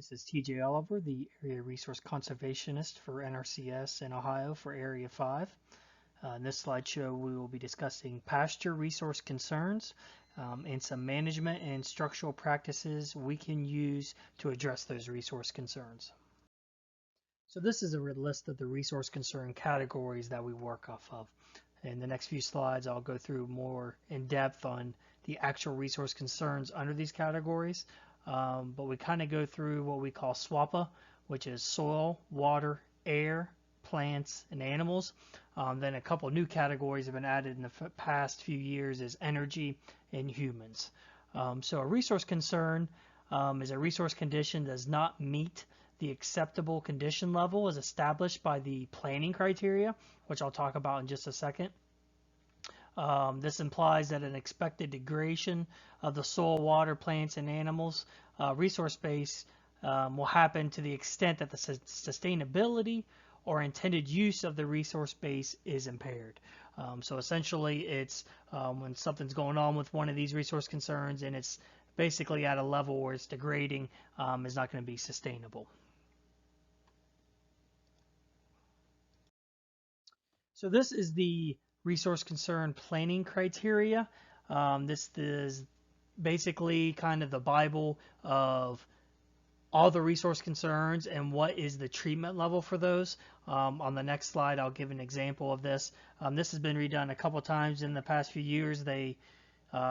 This is TJ Oliver, the Area Resource Conservationist for NRCS in Ohio for Area 5. In this slideshow, we will be discussing pasture resource concerns and some management and structural practices we can use to address those resource concerns. So this is a list of the resource concern categories that we work off of. In the next few slides, I'll go through more in depth on the actual resource concerns under these categories. But we kind of go through what we call SWAPA, which is soil, water, air, plants, and animals. Then a couple new categories have been added in the past few years is energy and humans. So a resource concern is a resource condition that does not meet the acceptable condition level as established by the planning criteria, which I'll talk about in just a second. This implies that an expected degradation of the soil, water, plants, and animals resource base will happen to the extent that the sustainability or intended use of the resource base is impaired. So essentially it's when something's going on with one of these resource concerns and it's basically at a level where it's degrading, is not going to be sustainable. So this is the resource concern planning criteria. This is basically kind of the Bible of all the resource concerns and what is the treatment level for those. On the next slide, I'll give an example of this. This has been redone a couple times in the past few years. They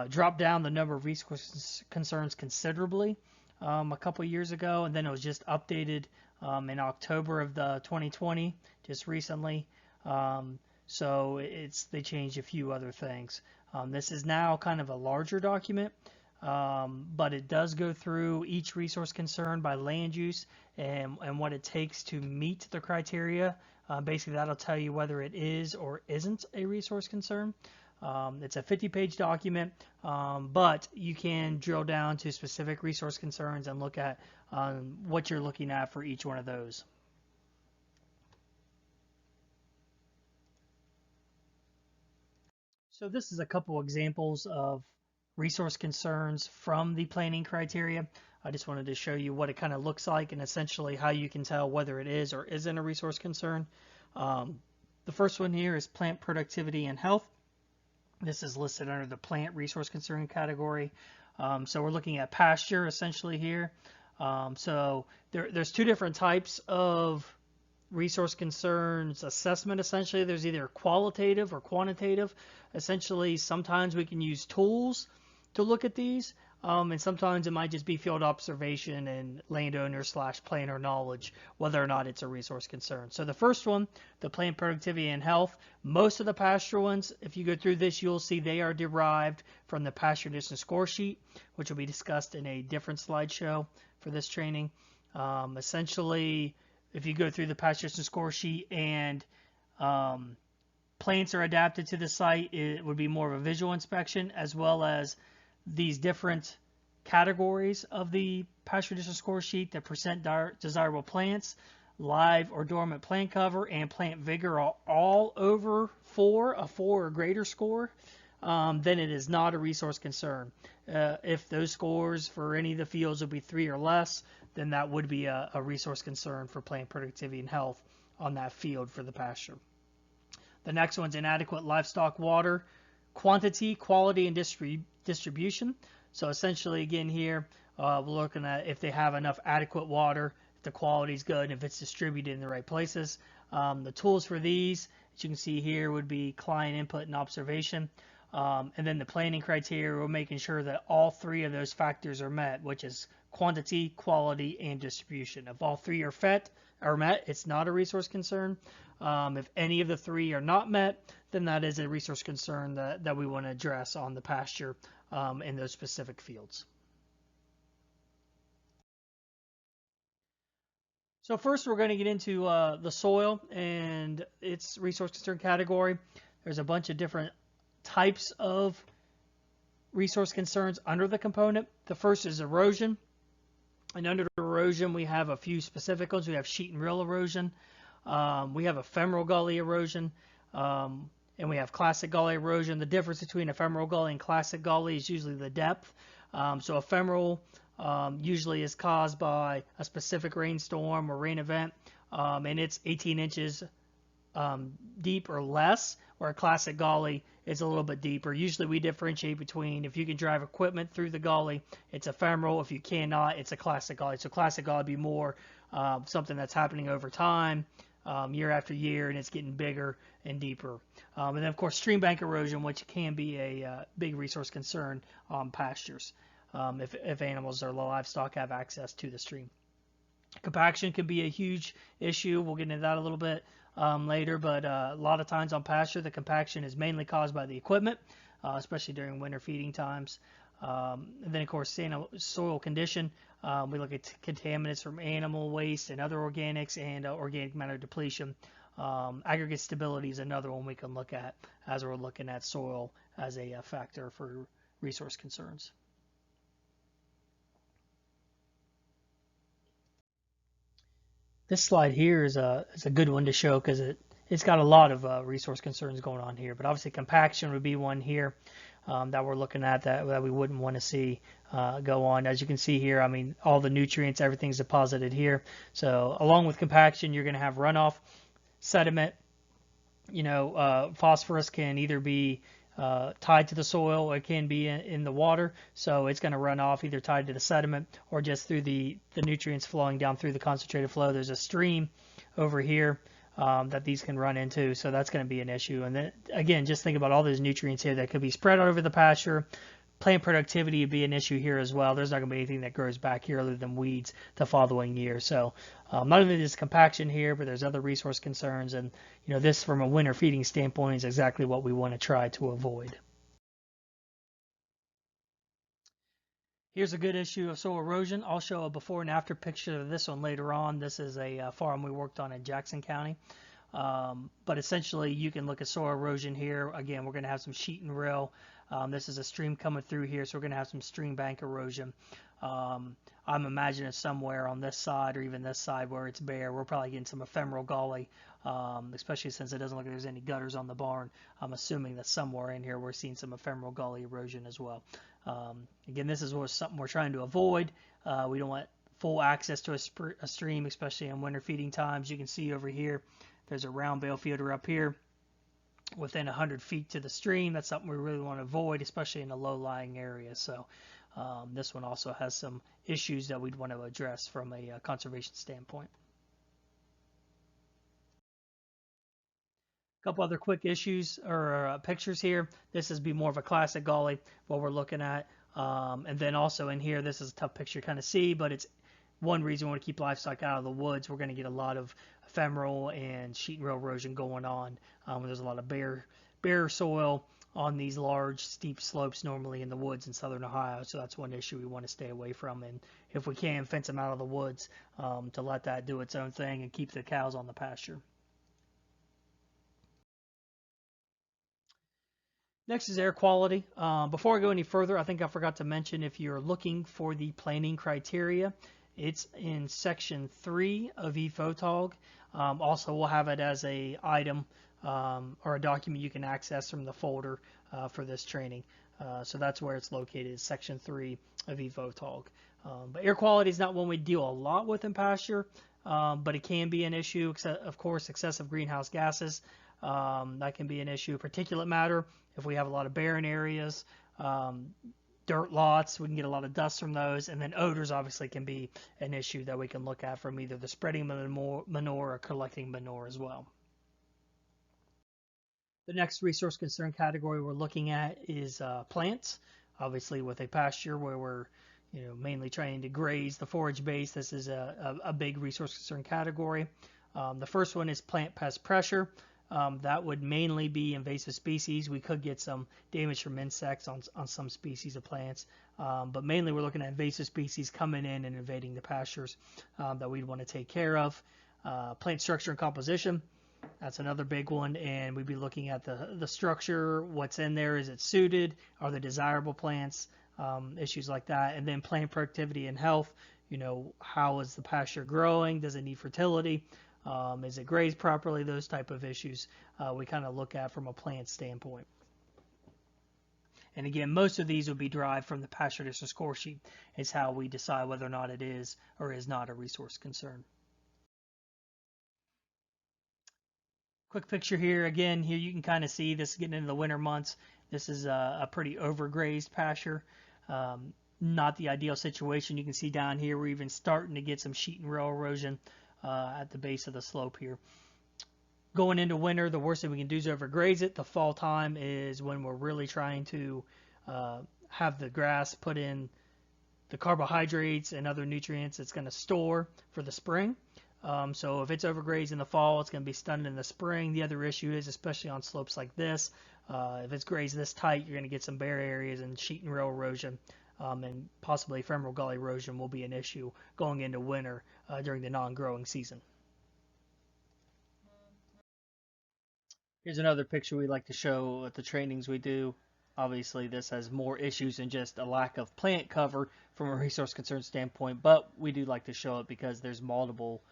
dropped down the number of resource concerns considerably a couple years ago, and then it was just updated in October of 2020, just recently. So they changed a few other things. This is now kind of a larger document, but it does go through each resource concern by land use and what it takes to meet the criteria. Basically, that'll tell you whether it is or isn't a resource concern. It's a 50-page document, but you can drill down to specific resource concerns and look at what you're looking at for each one of those. So this is a couple examples of resource concerns from the planning criteria. I just wanted to show you what it kind of looks like and essentially how you can tell whether it is or isn't a resource concern. The first one here is plant productivity and health. This is listed under the plant resource concern category. So we're looking at pasture essentially here. So there's two different types of resource concerns assessment. Essentially, there's either qualitative or quantitative. Essentially, sometimes we can use tools to look at these, and sometimes it might just be field observation and landowner / planner knowledge whether or not it's a resource concern. So the first one, the plant productivity and health, most of the pasture ones, if you go through this, you'll see they are derived from the pasture condition score sheet, which will be discussed in a different slideshow for this training. Essentially, if you go through the pasture condition score sheet and plants are adapted to the site, it would be more of a visual inspection, as well as these different categories of the pasture condition score sheet, the percent desirable plants, live or dormant plant cover, and plant vigor are all over 4, a 4 or greater score, then it is not a resource concern. If those scores for any of the fields would be 3 or less, then that would be a resource concern for plant productivity and health on that field for the pasture. The next one's inadequate livestock water quantity, quality, and distribution. So essentially, again here, we're looking at if they have enough adequate water, if the quality is good, and if it's distributed in the right places. The tools for these, as you can see here, would be client input and observation. And then the planning criteria, we're making sure that all 3 of those factors are met, which is quantity, quality, and distribution. If all 3 are met, it's not a resource concern. If any of the 3 are not met, then that is a resource concern that we want to address on the pasture in those specific fields. So first we're going to get into the soil and its resource concern category. There's a bunch of different types of resource concerns under the component. The first is erosion. And under erosion, we have a few specific ones. We have sheet and rill erosion. We have ephemeral gully erosion. And we have classic gully erosion. The difference between ephemeral gully and classic gully is usually the depth. So ephemeral usually is caused by a specific rainstorm or rain event, and it's 18 inches deep or less, where a classic gully is a little bit deeper. Usually we differentiate between if you can drive equipment through the gully, it's ephemeral. If you cannot, it's a classic gully. So classic gully would be more something that's happening over time, year after year, and it's getting bigger and deeper. And then, of course, stream bank erosion, which can be a big resource concern on pastures if animals or livestock have access to the stream. Compaction can be a huge issue. We'll get into that a little bit later, but a lot of times on pasture, the compaction is mainly caused by the equipment, especially during winter feeding times. And then, of course, soil condition. We look at contaminants from animal waste and other organics and organic matter depletion. Aggregate stability is another one we can look at as we're looking at soil as a factor for resource concerns. This slide here is a good one to show because it's got a lot of resource concerns going on here. But obviously compaction would be one here that we're looking at that we wouldn't want to see go on. As you can see here, I mean, all the nutrients, everything's deposited here. So along with compaction, you're going to have runoff, sediment. Phosphorus can either be tied to the soil or it can be in the water, so it's going to run off either tied to the sediment or just through the nutrients flowing down through the concentrated flow. There's a stream over here that these can run into, so that's going to be an issue. And then again, just think about all those nutrients here that could be spread out over the pasture. Plant productivity would be an issue here as well. There's not going to be anything that grows back here other than weeds the following year. So not only is compaction here, but there's other resource concerns. And this from a winter feeding standpoint is exactly what we want to try to avoid. Here's a good issue of soil erosion. I'll show a before and after picture of this one later on. This is a farm we worked on in Jackson County. But essentially, you can look at soil erosion here. Again, we're going to have some sheet and rill. This is a stream coming through here, so we're going to have some stream bank erosion. I'm imagining somewhere on this side or even this side where it's bare, we're probably getting some ephemeral gully, especially since it doesn't look like there's any gutters on the barn. I'm assuming that somewhere in here we're seeing some ephemeral gully erosion as well. Again, this is something we're trying to avoid. We don't want full access to a stream, especially in winter feeding times. You can see over here, there's a round bale feeder up here within 100 feet to the stream. That's something we really want to avoid, especially in a low-lying area. So this one also has some issues that we'd want to address from a conservation standpoint. A couple other quick issues or pictures here. This is be more of a classic gully, what we're looking at. And then also in here, this is a tough picture to kind of see, but it's one reason we want to keep livestock out of the woods. We're going to get a lot of ephemeral and sheet and rill erosion going on. There's a lot of bare soil on these large steep slopes normally in the woods in southern Ohio, so that's one issue we want to stay away from. And if we can, fence them out of the woods to let that do its own thing and keep the cows on the pasture. Next is air quality. Before I go any further, I think I forgot to mention if you're looking for the planning criteria, it's in section 3 of ePhotog. Also, we'll have it as a item or a document you can access from the folder for this training. So that's where it's located, section 3 of ePhotog. But air quality is not one we deal a lot with in pasture, but it can be an issue. Of course, excessive greenhouse gases, that can be an issue. Particulate matter, if we have a lot of barren areas, dirt lots, we can get a lot of dust from those. And then odors obviously can be an issue that we can look at from either the spreading manure or collecting manure as well. The next resource concern category we're looking at is plants. Obviously with a pasture where we're mainly trying to graze the forage base, this is a big resource concern category. The first one is plant pest pressure. That would mainly be invasive species. We could get some damage from insects on some species of plants, but mainly we're looking at invasive species coming in and invading the pastures that we'd want to take care of. Plant structure and composition, that's another big one, and we'd be looking at the structure, what's in there, is it suited, are there desirable plants, issues like that. And then plant productivity and health, how is the pasture growing, does it need fertility, is it grazed properly, those type of issues we kind of look at from a plant standpoint. And again, most of these would be derived from the pasture district score sheet. It's how we decide whether or not it is or is not a resource concern. Quick picture here. Again, here you can kind of see this getting into the winter months. This is a pretty overgrazed pasture. Not the ideal situation. You can see down here we're even starting to get some sheet and rail erosion at the base of the slope here. Going into winter, the worst thing we can do is overgraze it. The fall time is when we're really trying to have the grass put in the carbohydrates and other nutrients it's going to store for the spring. So if it's overgrazed in the fall, it's going to be stunted in the spring. The other issue is, especially on slopes like this, if it's grazed this tight, you're going to get some bare areas and sheet and rail erosion, and possibly ephemeral gully erosion will be an issue going into winter during the non-growing season. Here's another picture we like to show at the trainings we do. Obviously, this has more issues than just a lack of plant cover from a resource concern standpoint, but we do like to show it because there's multiple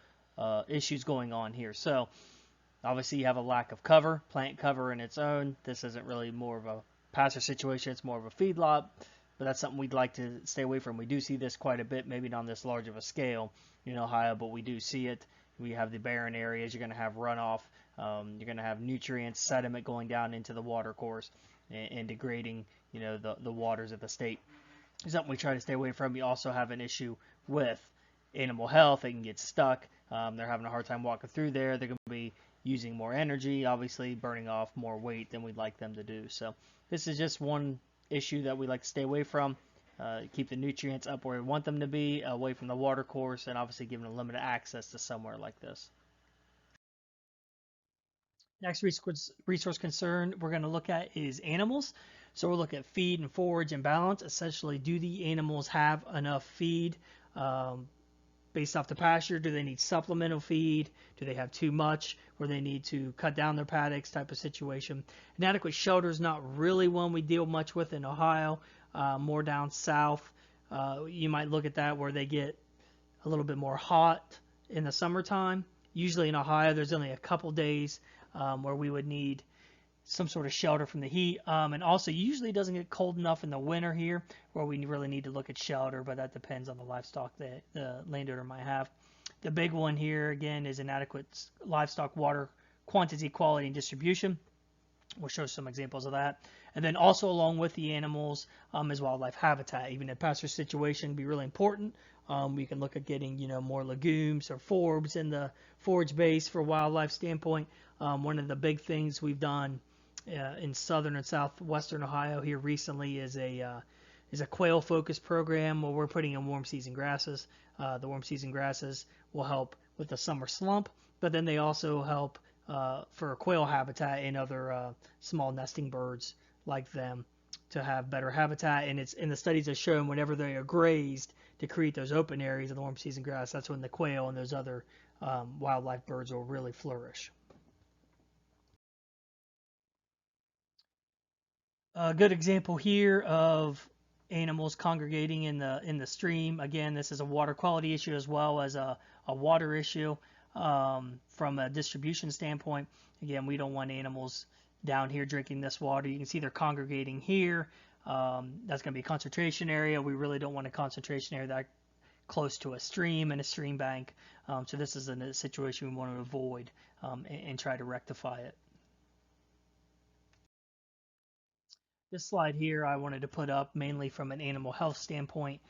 issues going on here. So obviously you have a lack of cover, plant cover in its own. This isn't really more of a pasture situation, it's more of a feedlot, but that's something we'd like to stay away from. We do see this quite a bit, maybe not on this large of a scale in Ohio, but we do see it. We have the barren areas, you're going to have runoff, you're going to have nutrients, sediment going down into the water course and degrading, the waters of the state. Something we try to stay away from. You also have an issue with animal health. They can get stuck. They're having a hard time walking through there. They're going to be using more energy, obviously burning off more weight than we'd like them to do. So this is just one issue that we like to stay away from. Keep the nutrients up where we want them to be, away from the water course, and obviously giving them limited access to somewhere like this. Next resource concern we're going to look at is animals. So we'll look at feed and forage and balance. Essentially, do the animals have enough feed based off the pasture? Do they need supplemental feed? Do they have too much where they need to cut down their paddocks type of situation? Inadequate shelter is not really one we deal much with in Ohio. More down south, you might look at that where they get a little bit more hot in the summertime. Usually in Ohio, there's only a couple days where we would need some sort of shelter from the heat. And also, usually it doesn't get cold enough in the winter here where we really need to look at shelter, but that depends on the livestock that the landowner might have. The big one here, again, is inadequate livestock water quantity, quality, and distribution. We'll show some examples of that. And then also along with the animals is wildlife habitat. Even in a pasture situation be really important. We can look at getting, more legumes or forbs in the forage base for wildlife standpoint. One of the big things we've done in southern and southwestern Ohio here recently is a quail focused program where we're putting in warm season grasses. The warm season grasses will help with the summer slump, but then they also help for quail habitat and other small nesting birds like them to have better habitat. And it's in the studies have shown whenever they are grazed to create those open areas of the warm season grass, that's when the quail and those other wildlife birds will really flourish. A good example here of animals congregating in the stream. Again, this is a water quality issue as well as a water issue from a distribution standpoint. Again, we don't want animals down here drinking this water. You can see they're congregating here. That's going to be a concentration area. We really don't want a concentration area that close to a stream and a stream bank. So this is a situation we want to avoid and try to rectify it. This slide here I wanted to put up mainly from an animal health standpoint.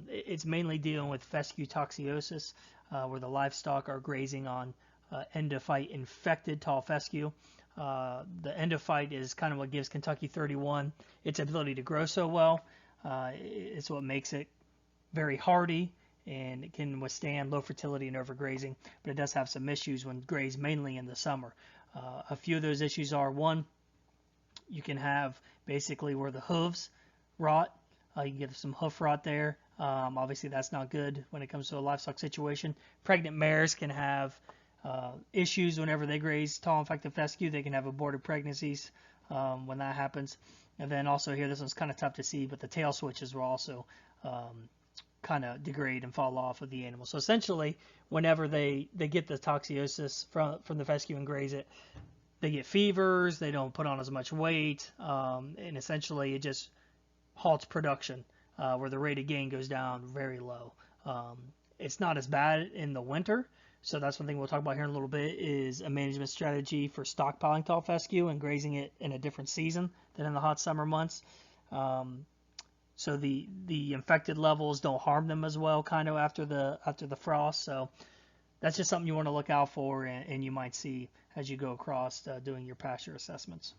It's mainly dealing with fescue toxiosis, where the livestock are grazing on endophyte infected tall fescue. The endophyte is kind of what gives Kentucky 31 its ability to grow so well. It's what makes it very hardy, and it can withstand low fertility and overgrazing, but it does have some issues when grazed mainly in the summer. A few of those issues are, one, you can have basically where the hooves rot. You can get some hoof rot there. Obviously that's not good when it comes to a livestock situation. Pregnant mares can have issues whenever they graze tall infected fescue. They can have aborted pregnancies when that happens. And then also here, this one's kind of tough to see, but the tail switches will also kind of degrade and fall off of the animal. So essentially, whenever they get the toxiosis from the fescue and graze it, they get fevers, they don't put on as much weight, and essentially it just halts production, where the rate of gain goes down very low. It's not as bad in the winter, so that's one thing we'll talk about here in a little bit, is a management strategy for stockpiling tall fescue and grazing it in a different season than in the hot summer months. So the infected levels don't harm them as well, kind of after the frost. So that's just something you want to look out for, and you might see as you go across doing your pasture assessments.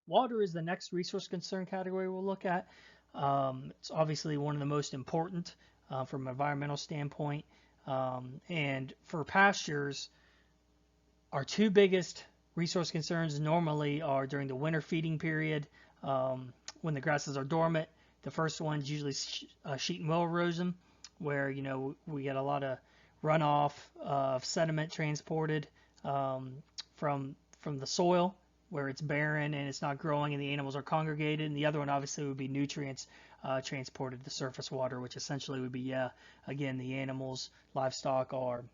Water is the next resource concern category we'll look at. It's obviously one of the most important from an environmental standpoint. And for pastures, our two biggest resource concerns normally are during the winter feeding period, when the grasses are dormant. The first one's usually sheet and well erosion, where we get a lot of runoff of sediment transported from the soil, where it's barren and it's not growing and the animals are congregated. And the other one obviously would be nutrients transported to surface water, which essentially would be, again, the animals, livestock are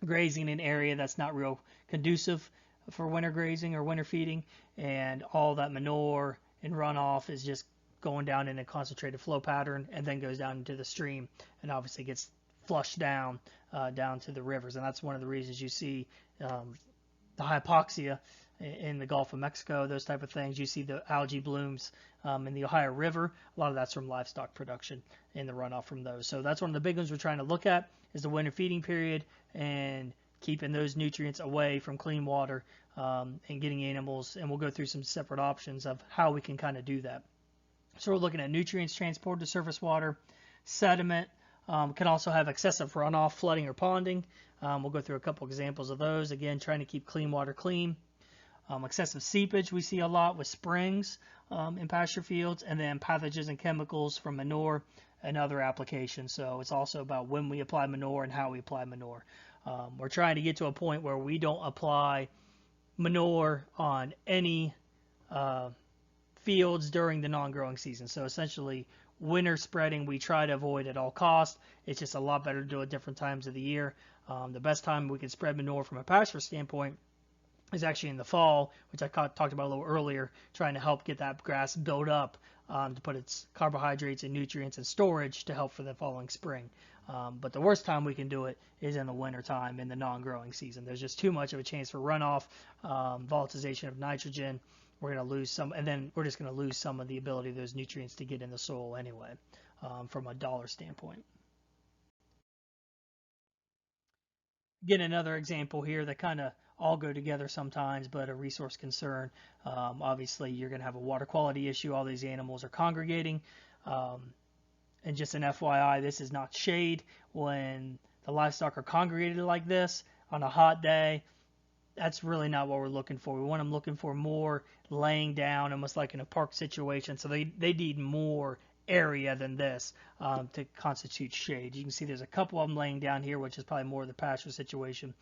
grazing in an area that's not real conducive for winter grazing or winter feeding, and all that manure and runoff is just going down in a concentrated flow pattern and then goes down into the stream and obviously gets flushed down to the rivers. And that's one of the reasons you see the hypoxia in the Gulf of Mexico, those type of things. You see the algae blooms in the Ohio River. A lot of that's from livestock production and the runoff from those. So that's one of the big ones we're trying to look at, is the winter feeding period and keeping those nutrients away from clean water, and getting animals. And we'll go through some separate options of how we can kind of do that. So we're looking at nutrients transported to surface water, sediment, can also have excessive runoff, flooding, or ponding. We'll go through a couple examples of those. Again, trying to keep clean water clean. Excessive seepage we see a lot with springs in pasture fields, and then pathogens and chemicals from manure and other applications. So it's also about when we apply manure and how we apply manure. We're trying to get to a point where we don't apply manure on any fields during the non-growing season. So essentially, winter spreading we try to avoid at all costs. It's just a lot better to do it different times of the year. The best time we can spread manure from a pasture standpoint is actually in the fall, which I talked about a little earlier, trying to help get that grass build up to put its carbohydrates and nutrients in storage to help for the following spring. But the worst time we can do it is in the winter time, in the non-growing season. There's just too much of a chance for runoff, volatilization of nitrogen. We're going to lose some, and then we're just going to lose some of the ability of those nutrients to get in the soil anyway, from a dollar standpoint. Again, another example here that kind of all go together sometimes, but a resource concern. Obviously, you're going to have a water quality issue. All these animals are congregating. And just an FYI, this is not shade. When the livestock are congregated like this on a hot day, that's really not what we're looking for. We want them looking for more laying down, almost like in a park situation. So they need more area than this to constitute shade. You can see there's a couple of them laying down here, which is probably more of the pasture situation,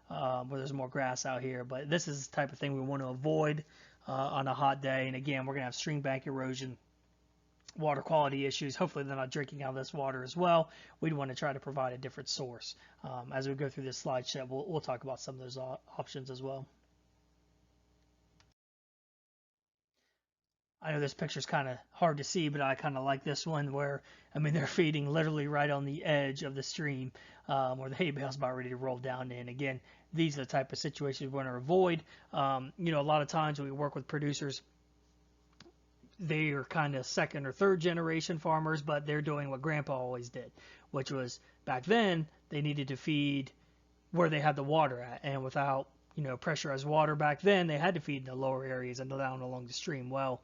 where there's more grass out here. But this is the type of thing we want to avoid on a hot day. And again, we're going to have stream bank erosion, water quality issues. Hopefully they're not drinking out of this water as well. We'd want to try to provide a different source. As we go through this slideshow, we'll talk about some of those options as well. I know this picture's kind of hard to see, but I kind of like this one where, I mean, they're feeding literally right on the edge of the stream, where the hay bale's about ready to roll down in. Again, these are the type of situations we want to avoid. A lot of times when we work with producers, they are kind of second or third generation farmers, but they're doing what grandpa always did, which was back then they needed to feed where they had the water at, and without pressurized water back then, they had to feed in the lower areas and down along the stream. Well,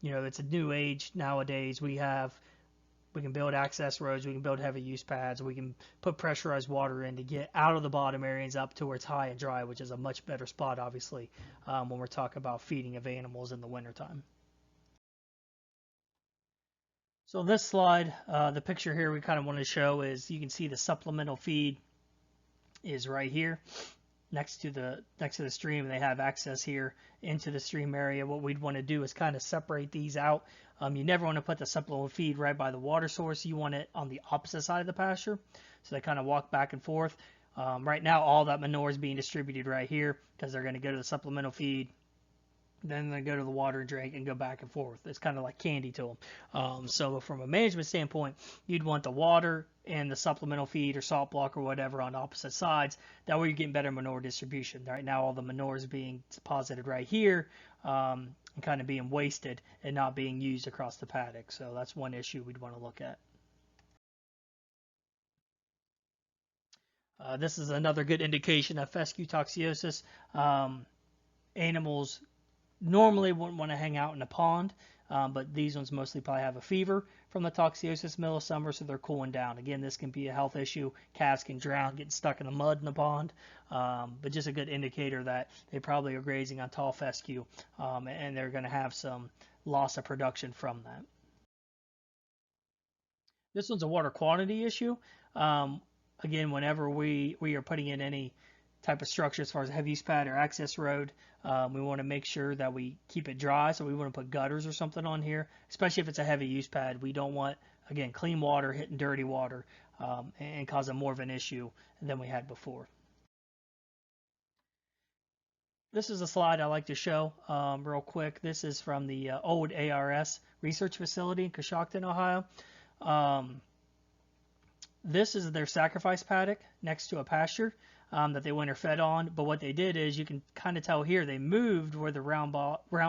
it's a new age nowadays. We can build access roads, we can build heavy use pads, we can put pressurized water in to get out of the bottom areas up to where it's high and dry, which is a much better spot, obviously, when we're talking about feeding of animals in the wintertime. So this slide, the picture here we kind of want to show is, you can see the supplemental feed is right here next to the stream. They have access here into the stream area. What we'd want to do is kind of separate these out. You never want to put the supplemental feed right by the water source. You want it on the opposite side of the pasture, so they kind of walk back and forth. Right now, all that manure is being distributed right here because they're going to go to the supplemental feed, then they go to the water and drink and go back and forth. It's kind of like candy to them. So from a management standpoint, you'd want the water and the supplemental feed or salt block or whatever on opposite sides. That way you're getting better manure distribution. Right now all the manure is being deposited right here and kind of being wasted and not being used across the paddock. So that's one issue we'd want to look at. This is another good indication of fescue toxiosis. Animals normally wouldn't want to hang out in a pond, but these ones mostly probably have a fever from the toxiosis middle of summer, so they're cooling down. Again, this can be a health issue. Calves can drown, getting stuck in the mud in the pond, but just a good indicator that they probably are grazing on tall fescue, and they're going to have some loss of production from that. This one's a water quantity issue. Again, whenever we are putting in any type of structure as far as a heavy use pad or access road, we want to make sure that we keep it dry. So we want to put gutters or something on here, especially if it's a heavy use pad. We don't want, again, clean water hitting dirty water and causing more of an issue than we had before. This is a slide I like to show real quick. This is from the old ARS research facility in Coshocton, Ohio. This is their sacrifice paddock next to a pasture that they winter fed on. But what they did is, you can kind of tell here, they moved where the round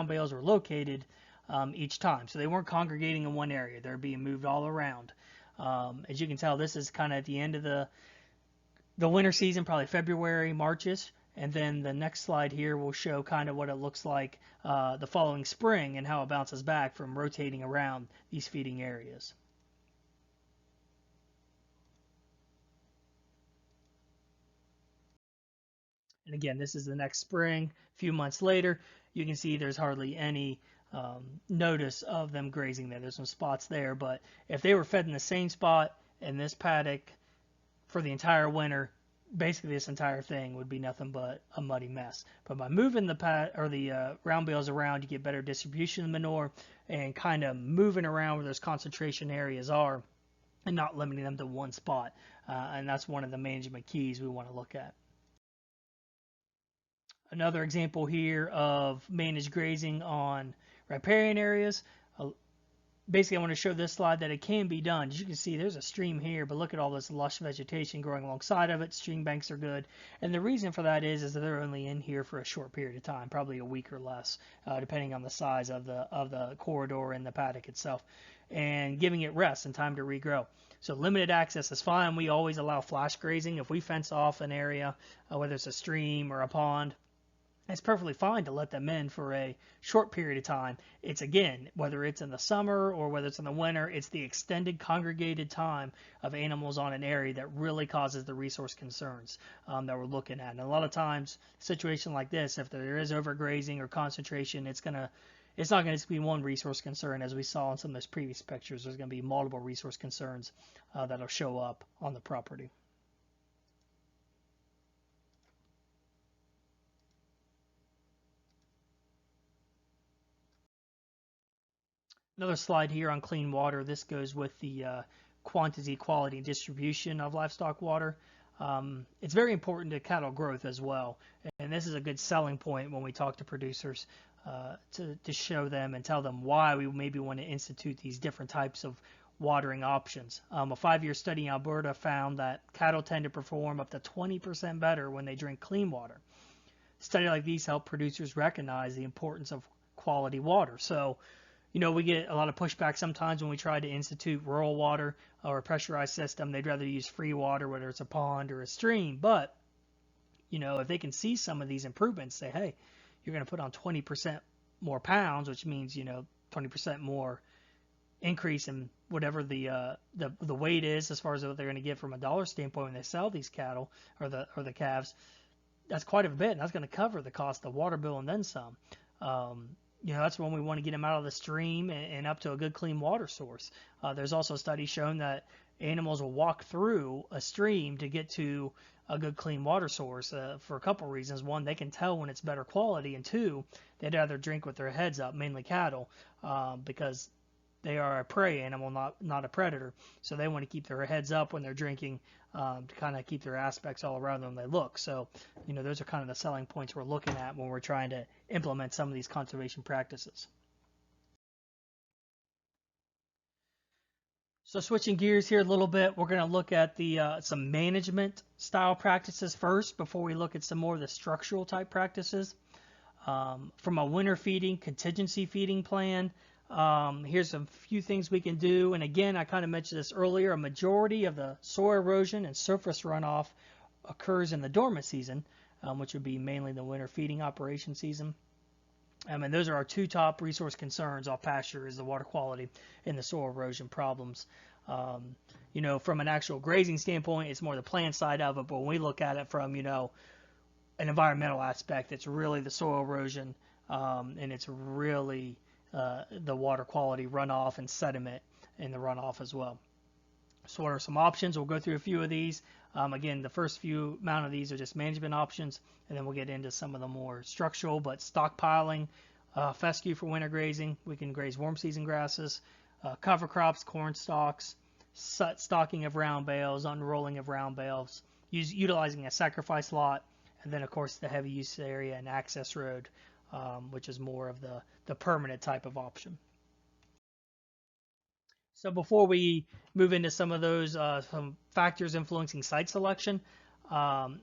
bales were located each time. So they weren't congregating in one area. They're being moved all around. As you can tell, this is kind of at the end of the winter season, probably February, Marchish. And then the next slide here will show kind of what it looks like the following spring and how it bounces back from rotating around these feeding areas. And again, this is the next spring. A few months later, you can see there's hardly any notice of them grazing there. There's some spots there, but if they were fed in the same spot in this paddock for the entire winter, basically this entire thing would be nothing but a muddy mess. But by moving the round bales around, you get better distribution of manure and kind of moving around where those concentration areas are and not limiting them to one spot. And that's one of the management keys we want to look at. Another example here of managed grazing on riparian areas. Basically, I want to show this slide that it can be done. As you can see, there's a stream here, but look at all this lush vegetation growing alongside of it. Stream banks are good. And the reason for that is that they're only in here for a short period of time, probably a week or less, depending on the size of the corridor and the paddock itself, and giving it rest and time to regrow. So limited access is fine. We always allow flash grazing. If we fence off an area, whether it's a stream or a pond, it's perfectly fine to let them in for a short period of time. It's, again, whether it's in the summer or whether it's in the winter, it's the extended congregated time of animals on an area that really causes the resource concerns that we're looking at. And a lot of times, a situation like this, if there is overgrazing or concentration, it's not going to be one resource concern. As we saw in some of those previous pictures, there's going to be multiple resource concerns that'll show up on the property. Another slide here on clean water. This goes with the quantity, quality, and distribution of livestock water. It's very important to cattle growth as well, and this is a good selling point when we talk to producers to show them and tell them why we maybe want to institute these different types of watering options. A 5-year study in Alberta found that cattle tend to perform up to 20% better when they drink clean water. Studies like these help producers recognize the importance of quality water. So, we get a lot of pushback sometimes when we try to institute rural water or a pressurized system. They'd rather use free water, whether it's a pond or a stream. But, if they can see some of these improvements, say, hey, you're going to put on 20% more pounds, which means, 20% more increase in whatever the weight is as far as what they're going to get from a dollar standpoint when they sell these cattle or the calves. That's quite a bit, and that's going to cover the cost of the water bill and then some. That's when we want to get them out of the stream and up to a good clean water source. There's also studies showing that animals will walk through a stream to get to a good clean water source for a couple reasons. One, they can tell when it's better quality, and two, they'd rather drink with their heads up, mainly cattle, because they are a prey animal, not a predator. So they want to keep their heads up when they're drinking, to kind of keep their aspects all around them when they look. So, those are kind of the selling points we're looking at when we're trying to implement some of these conservation practices. So switching gears here a little bit, we're going to look at the some management style practices first before we look at some more of the structural type practices. From a winter feeding, contingency feeding plan, here's a few things we can do. And again, I kind of mentioned this earlier, a majority of the soil erosion and surface runoff occurs in the dormant season, which would be mainly the winter feeding operation season. And those are our two top resource concerns off pasture is the water quality and the soil erosion problems. From an actual grazing standpoint, it's more the plant side of it, but when we look at it from, an environmental aspect, it's really the soil erosion, and it's really the water quality runoff and sediment in the runoff as well. So what are some options? We'll go through a few of these. Again, the first few amount of these are just management options, and then we'll get into some of the more structural, but stockpiling, fescue for winter grazing. We can graze warm season grasses, cover crops, corn stalks, stocking of round bales, unrolling of round bales, utilizing a sacrifice lot, and then of course the heavy use area and access road, which is more of the permanent type of option. So before we move into some of those some factors influencing site selection, um,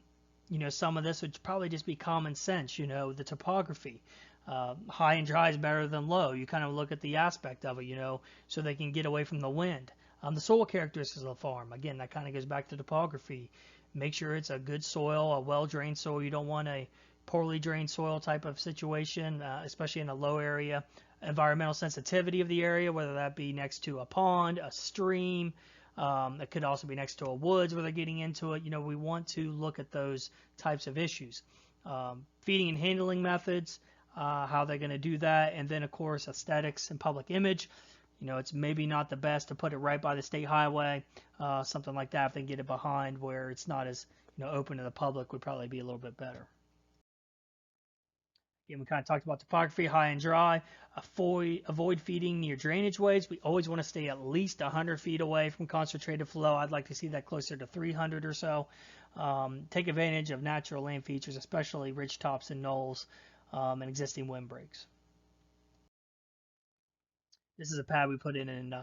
some of this would probably just be common sense. The topography. High and dry is better than low. You kind of look at the aspect of it, so they can get away from the wind. The soil characteristics of the farm. Again, that kind of goes back to topography. Make sure it's a good soil, a well-drained soil. You don't want a poorly drained soil type of situation, especially in a low area. Environmental sensitivity of the area, whether that be next to a pond, a stream, it could also be next to a woods where they're getting into it. We want to look at those types of issues. Feeding and handling methods, how they're going to do that, and then of course aesthetics and public image. It's maybe not the best to put it right by the state highway, something like that. If they can get it behind where it's not as open to the public, would probably be a little bit better. Again, we kind of talked about topography, high and dry. Avoid feeding near drainage ways. We always want to stay at least 100 feet away from concentrated flow. I'd like to see that closer to 300 or so. Take advantage of natural land features, especially ridge tops and knolls, and existing windbreaks. This is a pad we put in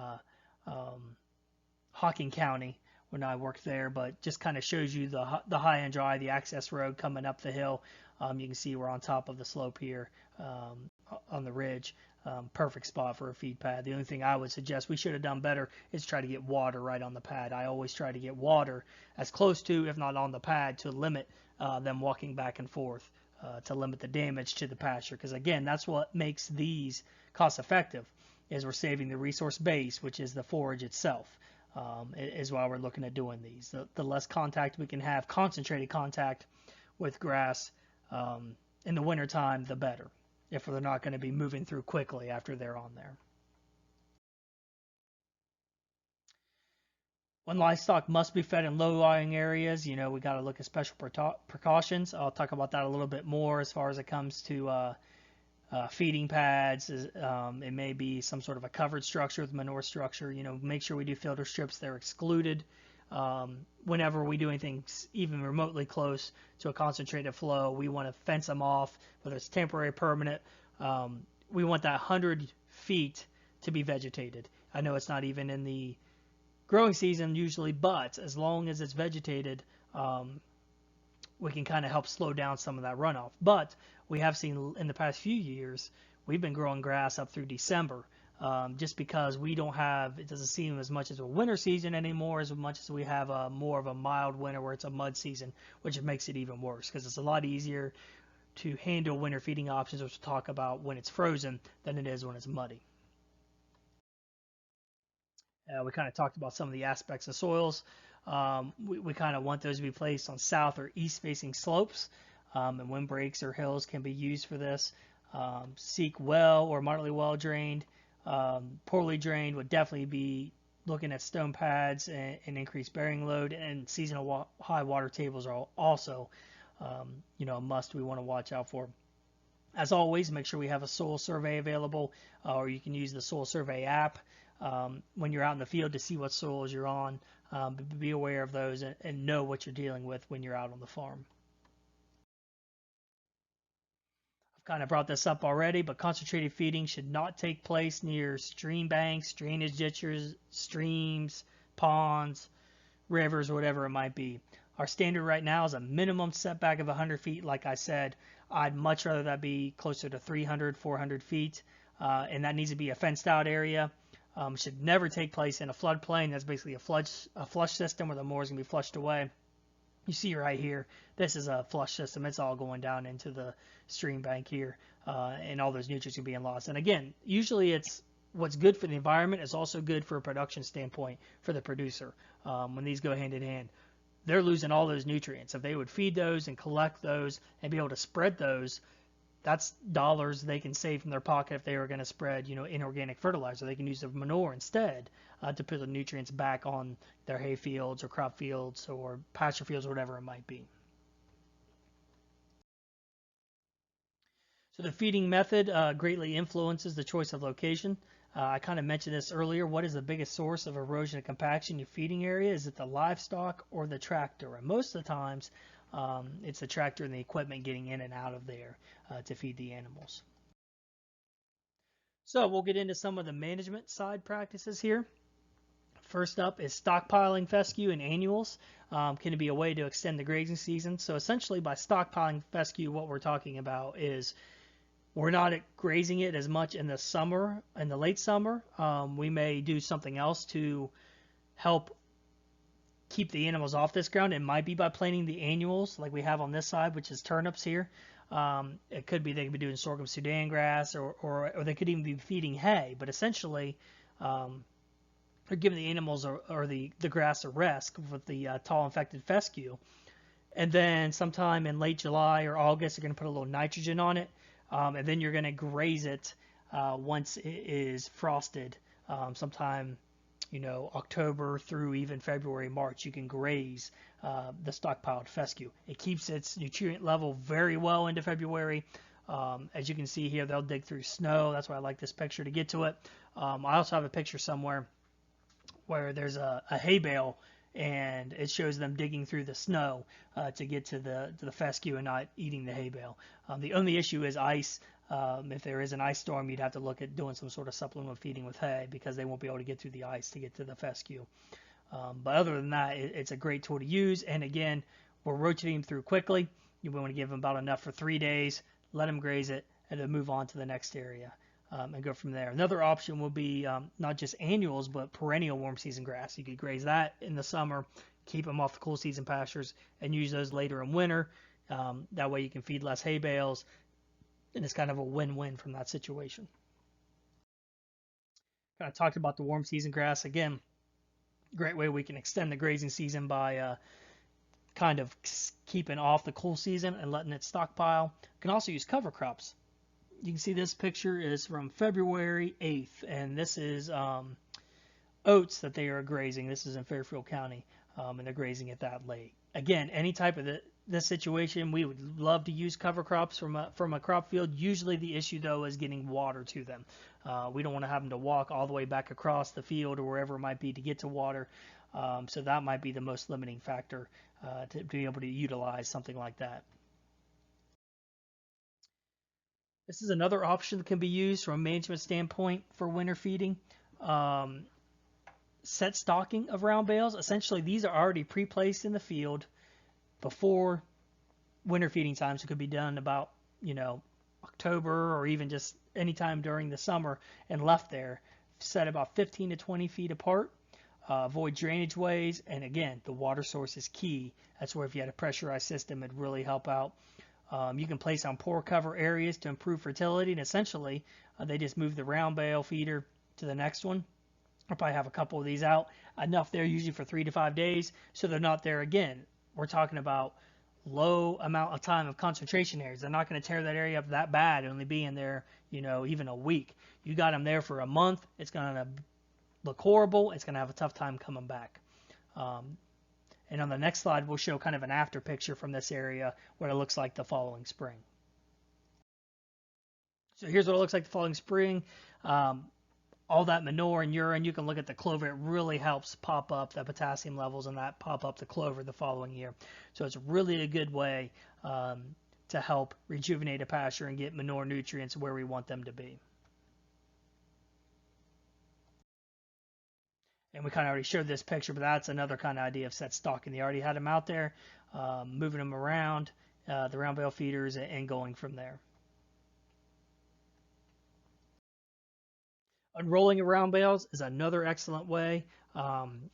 Hocking County when I worked there, but just kind of shows you the high and dry, the access road coming up the hill. You can see we're on top of the slope here on the ridge. Perfect spot for a feed pad. The only thing I would suggest we should have done better is try to get water right on the pad. I always try to get water as close to, if not on the pad, to limit them walking back and forth, to limit the damage to the pasture. Because again, that's what makes these cost effective, is we're saving the resource base, which is the forage itself. Is why we're looking at doing these. The less contact we can have, concentrated contact with grass in the wintertime, the better, if they're not going to be moving through quickly after they're on there. When livestock must be fed in low-lying areas, we got to look at special precautions. I'll talk about that a little bit more as far as it comes to feeding pads. It may be some sort of a covered structure with manure structure. Make sure we do filter strips. They're excluded. Whenever we do anything even remotely close to a concentrated flow, we want to fence them off, whether it's temporary or permanent. We want that 100 feet to be vegetated. I know it's not even in the growing season usually, but as long as it's vegetated, we can kind of help slow down some of that runoff. But we have seen in the past few years, we've been growing grass up through December, just because we don't have, it doesn't seem as much as a winter season anymore, as much as we have more of a mild winter where it's a mud season, which makes it even worse because it's a lot easier to handle winter feeding options, which we'll talk about when it's frozen, than it is when it's muddy. We kind of talked about some of the aspects of soils. We kind of want those to be placed on south or east facing slopes, and windbreaks or hills can be used for this. Seek well or moderately well drained. Poorly drained would definitely be looking at stone pads and increased bearing load, and seasonal high water tables are also a must we want to watch out for. As always, make sure we have a soil survey available, or you can use the soil survey app. when you're out in the field to see what soils you're on. Be aware of those and know what you're dealing with when you're out on the farm. I've kind of brought this up already, but concentrated feeding should not take place near stream banks, drainage ditches, streams, ponds, rivers, whatever it might be. Our standard right now is a minimum setback of 100 feet. Like I said, I'd much rather that be closer to 300, 400 feet, and that needs to be a fenced out area. Should never take place in a floodplain. That's basically a flush system where the moor is going to be flushed away. You see right here, this is a flush system. It's all going down into the stream bank here, and all those nutrients are being lost. And again, usually it's what's good for the environment is also good for a production standpoint for the producer. When these go hand in hand, they're losing all those nutrients. If they would feed those and collect those and be able to spread those, that's dollars they can save from their pocket if they were going to spread, inorganic fertilizer. They can use the manure instead to put the nutrients back on their hay fields or crop fields or pasture fields or whatever it might be. So the feeding method greatly influences the choice of location. I kind of mentioned this earlier. What is the biggest source of erosion and compaction in your feeding area? Is it the livestock or the tractor? And most of the times, it's the tractor and the equipment getting in and out of there to feed the animals. So we'll get into some of the management side practices here. First up is stockpiling fescue and annuals. Can be a way to extend the grazing season. So essentially by stockpiling fescue, what we're talking about is we're not grazing it as much in the summer, in the late summer. We may do something else to help keep the animals off this ground. It might be by planting the annuals like we have on this side, which is turnips here. It could be they could be doing sorghum Sudan grass, or they could even be feeding hay. But essentially, they're giving the animals or the grass a rest with the tall infected fescue. And then sometime in late July or August, they're going to put a little nitrogen on it. And then you're going to graze it once it is frosted. Sometime, October through even February, March, you can graze the stockpiled fescue. It keeps its nutrient level very well into February. As you can see here, they'll dig through snow. That's why I like this picture to get to it. I also have a picture somewhere where there's a hay bale, and it shows them digging through the snow to get to the fescue and not eating the hay bale. The only issue is ice. If there is an ice storm, you'd have to look at doing some sort of supplemental feeding with hay because they won't be able to get through the ice to get to the fescue. But other than that, it's a great tool to use. And again, we're rotating them through quickly. You want to give them about enough for 3 days, let them graze it, and then move on to the next area. And go from there. Another option will be not just annuals, but perennial warm season grass. You could graze that in the summer, keep them off the cool season pastures, and use those later in winter. That way you can feed less hay bales, and it's kind of a win-win from that situation. Kind of talked about the warm season grass. Again, great way we can extend the grazing season by kind of keeping off the cool season and letting it stockpile. You can also use cover crops. You can see this picture is from February 8th, and this is oats that they are grazing. This is in Fairfield County, and they're grazing it that late. Again, any type of this situation, we would love to use cover crops from a crop field. Usually the issue, though, is getting water to them. We don't want to have them to walk all the way back across the field or wherever it might be to get to water. So that might be the most limiting factor to be able to utilize something like that. This is another option that can be used from a management standpoint for winter feeding. Set stocking of round bales. Essentially, these are already pre-placed in the field before winter feeding time. So it could be done about, October or even just anytime during the summer and left there. Set about 15 to 20 feet apart. Avoid drainage ways. And again, the water source is key. That's where if you had a pressurized system, it'd really help out. You can place on pour cover areas to improve fertility, and essentially they just move the round bale feeder to the next one. I'll probably have a couple of these out, enough there usually for 3 to 5 days, so they're not there again. We're talking about low amount of time of concentration areas. They're not going to tear that area up that bad, only being there, even a week. You got them there for a month, it's going to look horrible. It's going to have a tough time coming back. And on the next slide, we'll show kind of an after picture from this area, what it looks like the following spring. So here's what it looks like the following spring. all that manure and urine, you can look at the clover. It really helps pop up the potassium levels and that pop up the clover the following year. So it's really a good way to help rejuvenate a pasture and get manure nutrients where we want them to be. And we kind of already showed this picture, but that's another kind of idea of set stocking. They already had them out there, moving them around, the round bale feeders, and going from there. Unrolling around bales is another excellent way.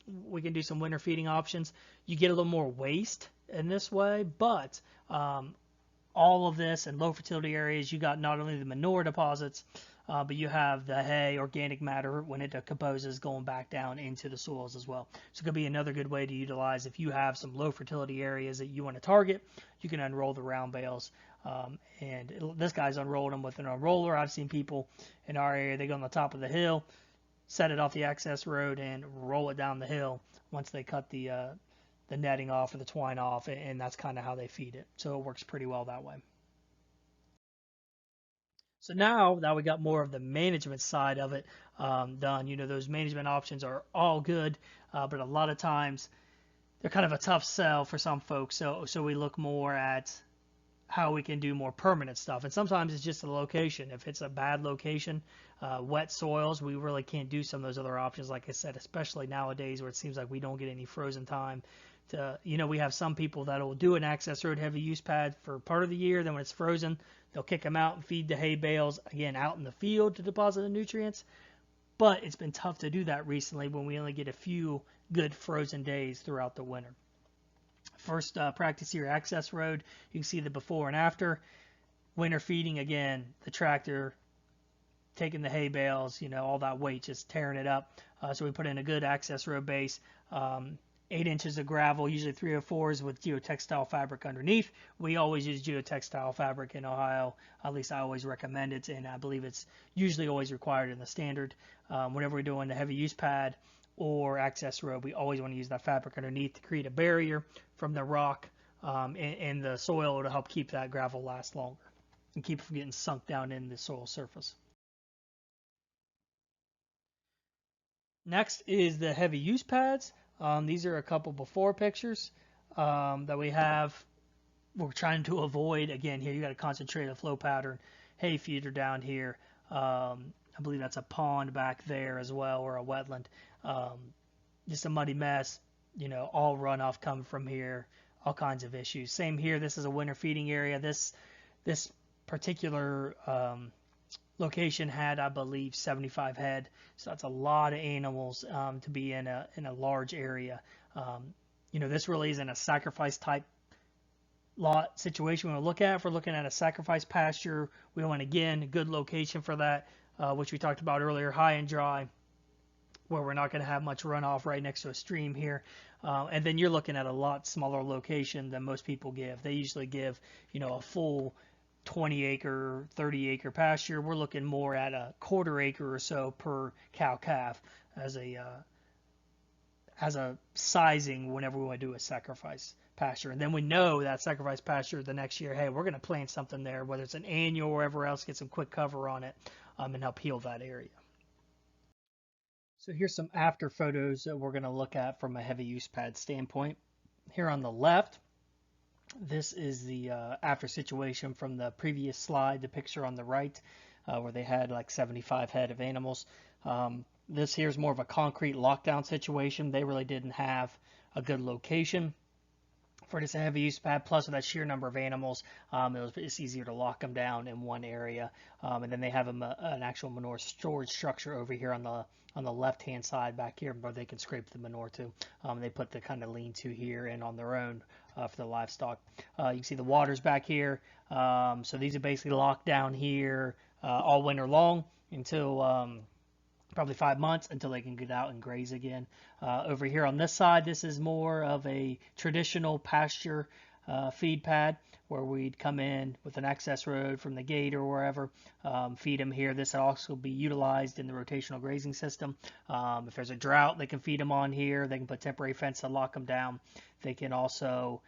We can do some winter feeding options. You get a little more waste in this way, but all of this in low fertility areas, you got not only the manure deposits, but you have the hay, organic matter, when it decomposes, going back down into the soils as well. So it could be another good way to utilize if you have some low fertility areas that you want to target. You can unroll the round bales. This guy's unrolled them with an unroller. I've seen people in our area, they go on the top of the hill, set it off the access road, and roll it down the hill once they cut the netting off or the twine off, and that's kind of how they feed it. So it works pretty well that way. So now that we got more of the management side of it done, those management options are all good, but a lot of times they're kind of a tough sell for some folks. So we look more at how we can do more permanent stuff. And sometimes it's just the location. If it's a bad location, wet soils, we really can't do some of those other options, like I said, especially nowadays where it seems like we don't get any frozen time. We have some people that will do an access road heavy use pad for part of the year. Then when it's frozen, they'll kick them out and feed the hay bales, again, out in the field to deposit the nutrients. But it's been tough to do that recently when we only get a few good frozen days throughout the winter. First practice here, access road. You can see the before and after. Winter feeding, again, the tractor taking the hay bales, all that weight, just tearing it up. So we put in a good access road base. 8 inches of gravel, usually 304s with geotextile fabric underneath. We always use geotextile fabric in Ohio. At least I always recommend it, and I believe it's usually always required in the standard. Whenever we're doing the heavy use pad or access road, we always want to use that fabric underneath to create a barrier from the rock and the soil to help keep that gravel last longer and keep it from getting sunk down in the soil surface. Next is the heavy use pads. These are a couple before pictures that we have. We're trying to avoid, again, here you got a concentrated flow pattern, hay feeder down here. I believe that's a pond back there as well, or a wetland. Just a muddy mess, all runoff coming from here, all kinds of issues. Same here, this is a winter feeding area. This particular location had, I believe, 75 head, so that's a lot of animals to be in a large area. This really isn't a sacrifice type lot situation we want to look at. If we're looking at a sacrifice pasture, we want, again, a good location for that, which we talked about earlier, high and dry, where we're not going to have much runoff right next to a stream here. And then you're looking at a lot smaller location than most people give. They usually give, a full 20 acre, 30 acre pasture. We're looking more at a quarter acre or so per cow calf as a sizing whenever we want to do a sacrifice pasture. And then we know that sacrifice pasture the next year, hey, we're going to plant something there, whether it's an annual or wherever else, get some quick cover on it and help heal that area. So here's some after photos that we're going to look at from a heavy use pad standpoint. Here on the left, this is the after situation from the previous slide, the picture on the right, where they had like 75 head of animals. This here is more of a concrete lockdown situation. They really didn't have a good location for this heavy use pad, plus with that sheer number of animals, it's easier to lock them down in one area. And then they have an actual manure storage structure over here on the left hand side back here where they can scrape the manure to. They put the kind of lean-to here and on their own for the livestock. You can see the waters back here. So these are basically locked down here all winter long until probably 5 months until they can get out and graze again. Over here on this side, this is more of a traditional pasture feed pad where we'd come in with an access road from the gate or wherever, feed them here. This will also be utilized in the rotational grazing system. If there's a drought, they can feed them on here. They can put temporary fence to lock them down. They can also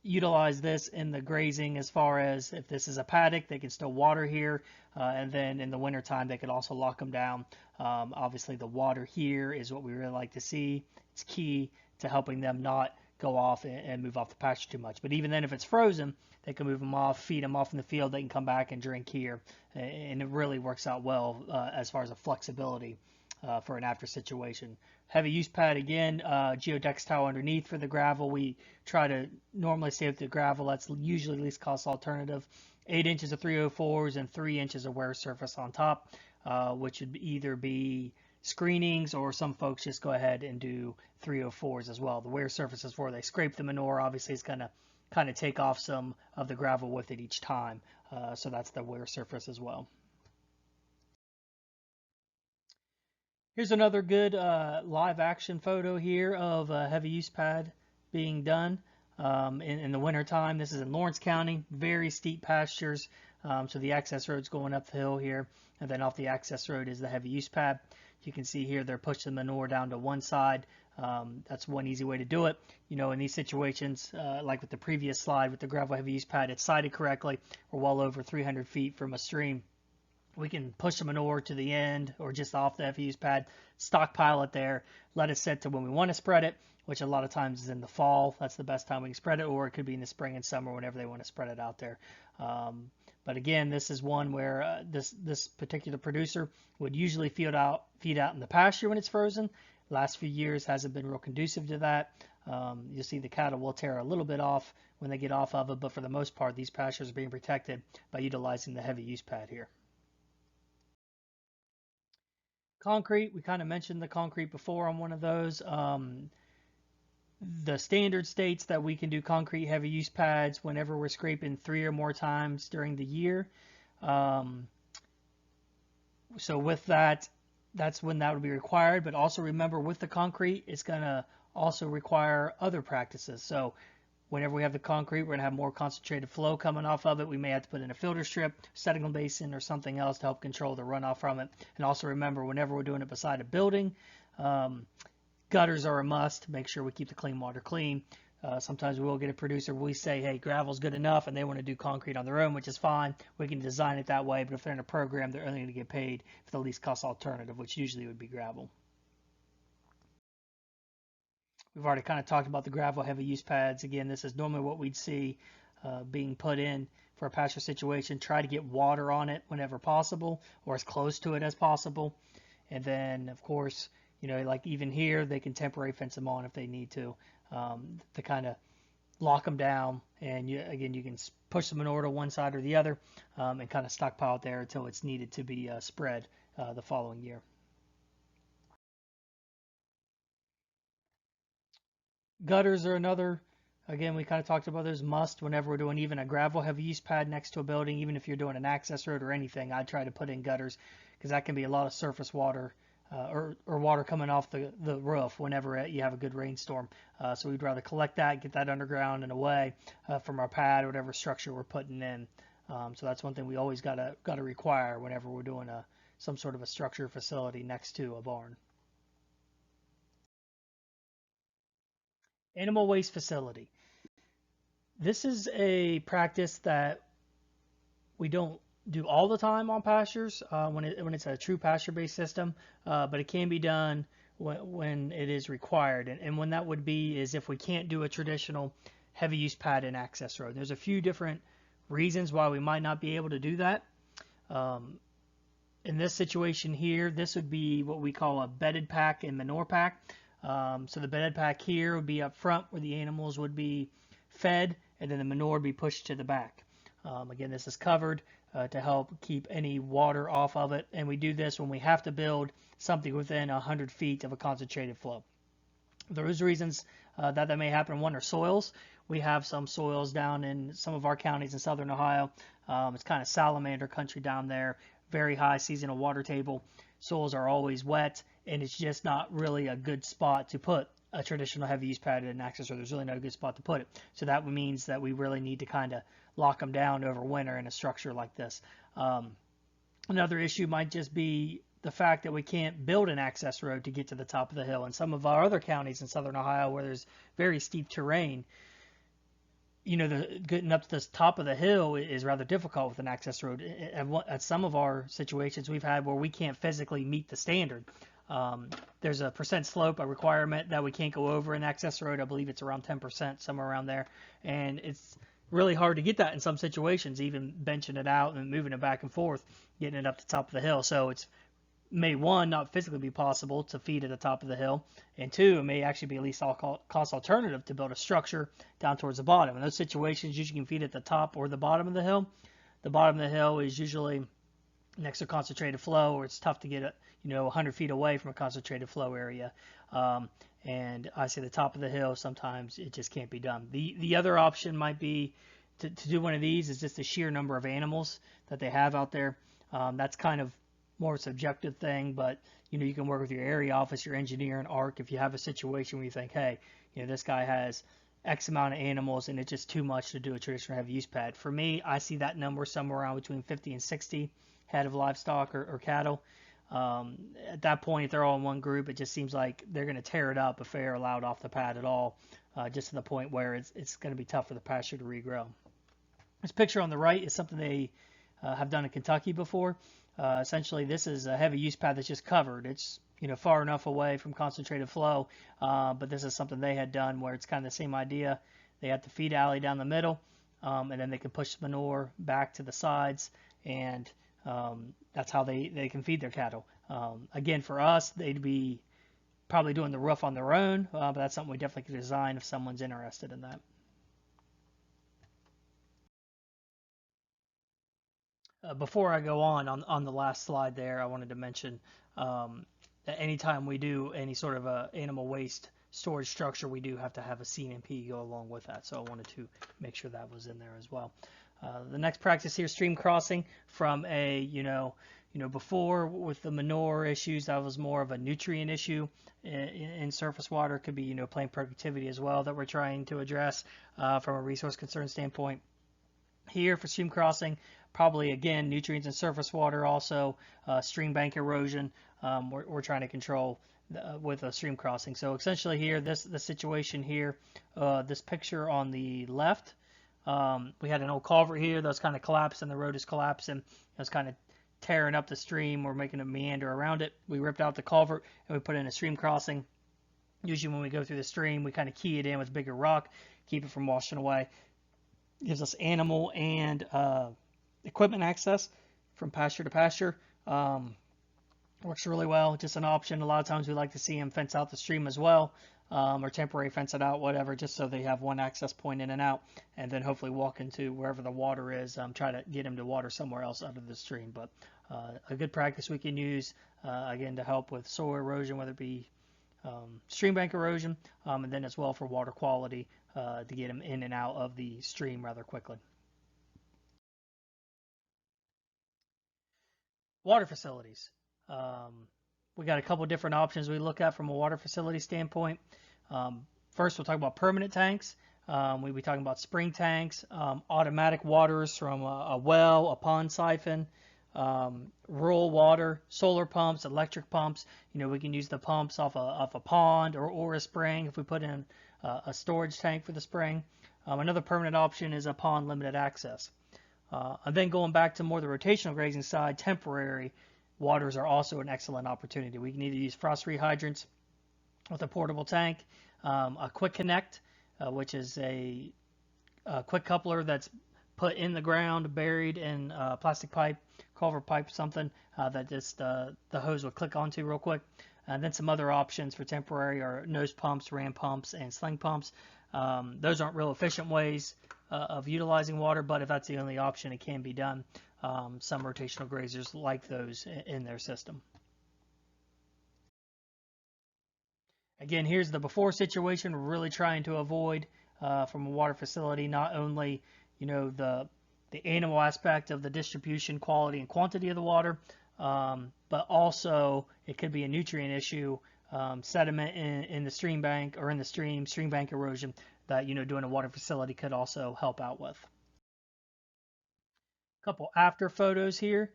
utilize this in the grazing, as far as if this is a paddock, they can still water here, and then in the wintertime they could also lock them down. Obviously the water here is what we really like to see. It's key to helping them not go off and move off the pasture too much. But even then, if it's frozen, they can move them off, feed them off in the field, they can come back and drink here, and it really works out well as far as the flexibility for an after situation. Heavy use pad again, geodex tile underneath for the gravel. We try to normally stay with the gravel. That's usually least cost alternative. 8 inches of 304s and 3 inches of wear surface on top, which would either be screenings, or some folks just go ahead and do 304s as well. The wear surface is where they scrape the manure. Obviously, it's going to kind of take off some of the gravel with it each time. So that's the wear surface as well. Here's another good live action photo here of a heavy use pad being done in the winter time. This is in Lawrence County, very steep pastures. So the access road's going up the hill here, and then off the access road is the heavy use pad. You can see here they're pushing the manure down to one side. That's one easy way to do it. You know, in these situations, like with the previous slide with the gravel heavy use pad, it's sited correctly. We're well over 300 feet from a stream. We can push the manure to the end or just off the heavy use pad, stockpile it there, let it sit to when we want to spread it, which a lot of times is in the fall. That's the best time we can spread it, or it could be in the spring and summer whenever they want to spread it out there. But again, this is one where this particular producer would usually feed out in the pasture when it's frozen. Last few years hasn't been real conducive to that. You'll see the cattle will tear a little bit off when they get off of it, but for the most part, these pastures are being protected by utilizing the heavy use pad here. Concrete, we kind of mentioned the concrete before on one of those. The standard states that we can do concrete heavy use pads whenever we're scraping 3 or more times during the year. So with that, that's when that would be required. But also remember, with the concrete, it's going to also require other practices. So whenever we have the concrete, we're going to have more concentrated flow coming off of it. We may have to put in a filter strip, setting basin, or something else to help control the runoff from it. And also remember, whenever we're doing it beside a building, gutters are a must. Make sure we keep the clean water clean. Sometimes we will get a producer, we say, hey, gravel's good enough, and they want to do concrete on their own, which is fine. We can design it that way, but if they're in a program, they're only going to get paid for the least cost alternative, which usually would be gravel. We've already kind of talked about the gravel heavy use pads. Again, this is normally what we'd see being put in for a pasture situation. Try to get water on it whenever possible, or as close to it as possible. And then, of course, you know, like even here, they can temporary fence them on if they need to kind of lock them down. And again, you can push the manure to one side or the other and kind of stockpile it there until it's needed to be spread the following year. Gutters are another, again, we kind of talked about those must whenever we're doing even a gravel heavy use pad next to a building. Even if you're doing an access road or anything, I try to put in gutters, because that can be a lot of surface water or water coming off the roof whenever you have a good rainstorm. So we'd rather collect that, get that underground and away from our pad or whatever structure we're putting in. So that's one thing we always gotta require whenever we're doing some sort of a structure facility next to a barn. Animal waste facility. This is a practice that we don't do all the time on pastures when it's a true pasture-based system, but it can be done when it is required. And when that would be is if we can't do a traditional heavy use pad and access road. There's a few different reasons why we might not be able to do that. In this situation here, this would be what we call a bedded pack and manure pack. So the bedded pack here would be up front where the animals would be fed, and then the manure would be pushed to the back. Again, this is covered to help keep any water off of it, and we do this when we have to build something within 100 feet of a concentrated flow. Those reasons that may happen. One are soils. We have some soils down in some of our counties in southern Ohio. It's kind of salamander country down there, very high seasonal water table. Soils are always wet, and it's just not really a good spot to put a traditional heavy use pad and access, or there's really no good spot to put it. So that means that we really need to kind of lock them down over winter in a structure like this. Another issue might just be the fact that we can't build an access road to get to the top of the hill. In some of our other counties in southern Ohio where there's very steep terrain, getting up to the top of the hill is rather difficult with an access road. At some of our situations we've had where we can't physically meet the standard. There's a percent slope, a requirement that we can't go over an access road. I believe it's around 10%, somewhere around there. And it's really hard to get that in some situations, even benching it out and moving it back and forth, getting it up to the top of the hill. So it's may one not physically be possible to feed at the top of the hill, and two, it may actually be at least all cost alternative to build a structure down towards the bottom. In those situations, you can feed at the top or the bottom of the hill. The bottom of the hill is usually next to concentrated flow, or it's tough to get 100 feet away from a concentrated flow area. And I say the top of the hill, sometimes it just can't be done. The other option might be to do one of these is just the sheer number of animals that they have out there. That's kind of more subjective thing, but you can work with your area office, your engineer, and ARC if you have a situation where you think, hey, this guy has X amount of animals and it's just too much to do a traditional heavy use pad. For me, I see that number somewhere around between 50 and 60 head of livestock or cattle. At that point, if they're all in one group, it just seems like they're going to tear it up if they're allowed off the pad at all, just to the point where it's going to be tough for the pasture to regrow. This picture on the right is something they have done in Kentucky before. Essentially, this is a heavy use pad that's just covered. It's far enough away from concentrated flow, but this is something they had done where it's kind of the same idea. They have the feed alley down the middle, and then they can push the manure back to the sides, and that's how they can feed their cattle. Again, for us, they'd be probably doing the roof on their own, but that's something we definitely could design if someone's interested in that. Before I go on the last slide there, I wanted to mention that anytime we do any sort of animal waste storage structure, we do have to have a CNP go along with that. So I wanted to make sure that was in there as well. The next practice here, stream crossing from a, before with the manure issues, that was more of a nutrient issue in surface water. It could be, plant productivity as well that we're trying to address from a resource concern standpoint. Here for stream crossing, probably again nutrients in surface water, also stream bank erosion. We're trying to control with a stream crossing. So essentially here, the situation here, this picture on the left, we had an old culvert here that was kind of collapsing. The road is collapsing. It was kind of tearing up the stream. We're making a meander around it. We ripped out the culvert and we put in a stream crossing. Usually when we go through the stream, we kind of key it in with bigger rock, keep it from washing away. Gives us animal and equipment access from pasture to pasture. Works really well. Just an option. A lot of times we like to see them fence out the stream as well, or temporary fence it out, whatever, just so they have one access point in and out, and then hopefully walk into wherever the water is. Try to get them to water somewhere else out of the stream. But a good practice we can use, again, to help with soil erosion, whether it be stream bank erosion, and then as well for water quality to get them in and out of the stream rather quickly. Water facilities. We got a couple different options we look at from a water facility standpoint. First, we'll talk about permanent tanks. We'll be talking about spring tanks, automatic waters from a well, a pond siphon, rural water, solar pumps, electric pumps. We can use the pumps off a pond or a spring if we put in a storage tank for the spring. Another permanent option is a pond limited access. And then going back to more the rotational grazing side, temporary waters are also an excellent opportunity. We can either use frost rehydrants with a portable tank, a quick connect, which is a quick coupler that's put in the ground, buried in a plastic pipe, culvert pipe, something that just the hose would click onto real quick. And then some other options for temporary are nose pumps, ram pumps, and sling pumps. Those aren't real efficient ways of utilizing water, but if that's the only option, it can be done. Some rotational grazers like those in their system. Again, here's the before situation. We're really trying to avoid from a water facility not only the animal aspect of the distribution, quality, and quantity of the water, but also it could be a nutrient issue, sediment in the stream bank or in the stream bank erosion that doing a water facility could also help out with. A couple after photos here.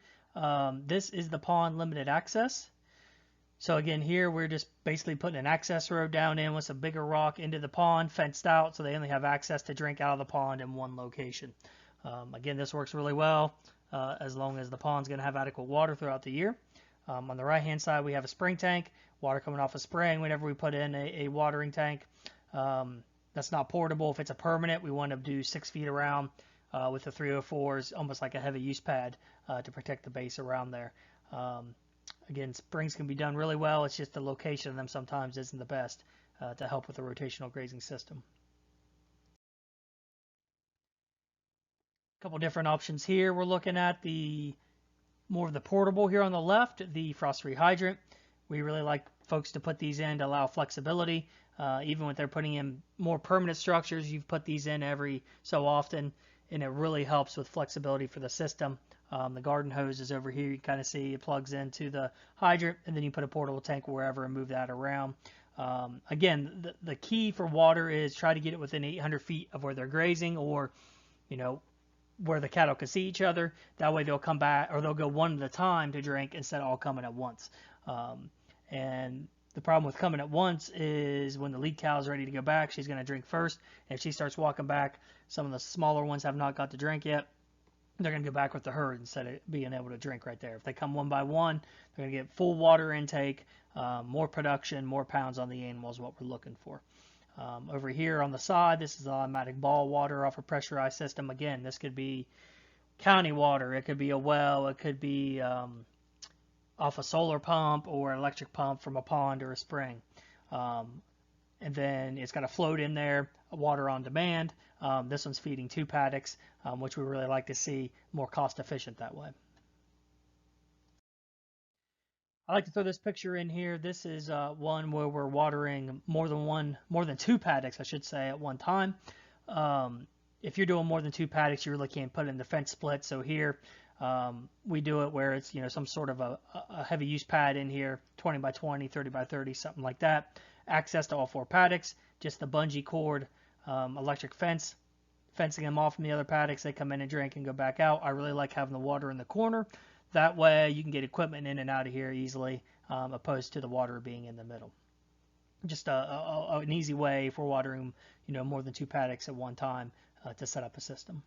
This is the pond limited access. So again, here we're just basically putting an access road down in with some bigger rock into the pond, fenced out, so they only have access to drink out of the pond in one location. Again, this works really well as long as the pond's going to have adequate water throughout the year. On the right-hand side, we have a spring tank, water coming off a spring whenever we put in a watering tank. That's not portable. If it's a permanent, we want to do 6 feet around with the 304s, almost like a heavy use pad to protect the base around there. Again, springs can be done really well. It's just the location of them sometimes isn't the best to help with the rotational grazing system. A couple different options here. We're looking at the more of the portable here on the left, the frost-free hydrant. We really like folks to put these in to allow flexibility. Even when they're putting in more permanent structures, you've put these in every so often, and it really helps with flexibility for the system. The garden hose is over here. You kind of see it plugs into the hydrant, and then you put a portable tank wherever and move that around. Again, the key for water is try to get it within 800 feet of where they're grazing, or where the cattle can see each other. That way they'll come back, or they'll go one at a time to drink instead of all coming at once. And the problem with coming at once is when the lead cow is ready to go back, she's going to drink first. And if she starts walking back, some of the smaller ones have not got to drink yet. They're going to go back with the herd instead of being able to drink right there. If they come one by one, they're going to get full water intake, more production, more pounds on the animal is what we're looking for. Over here on the side, this is automatic ball water off a pressurized system. Again, this could be county water. It could be a well. It could be off a solar pump or an electric pump from a pond or a spring. And then it's got a float in there, water on demand. This one's feeding 2 paddocks, which we really like to see, more cost efficient that way. I like to throw this picture in here. This is one where we're watering more than 2 paddocks, I should say, at one time. If you're doing more than 2 paddocks, you really can't put it in the fence split. So here we do it where it's some sort of a heavy use pad in here, 20 by 20, 30 by 30, something like that. Access to all 4 paddocks, just the bungee cord, electric fence, fencing them off from the other paddocks. They come in and drink and go back out. I really like having the water in the corner. That way you can get equipment in and out of here easily, opposed to the water being in the middle. Just an easy way if we're watering, more than 2 paddocks at one time to set up a system.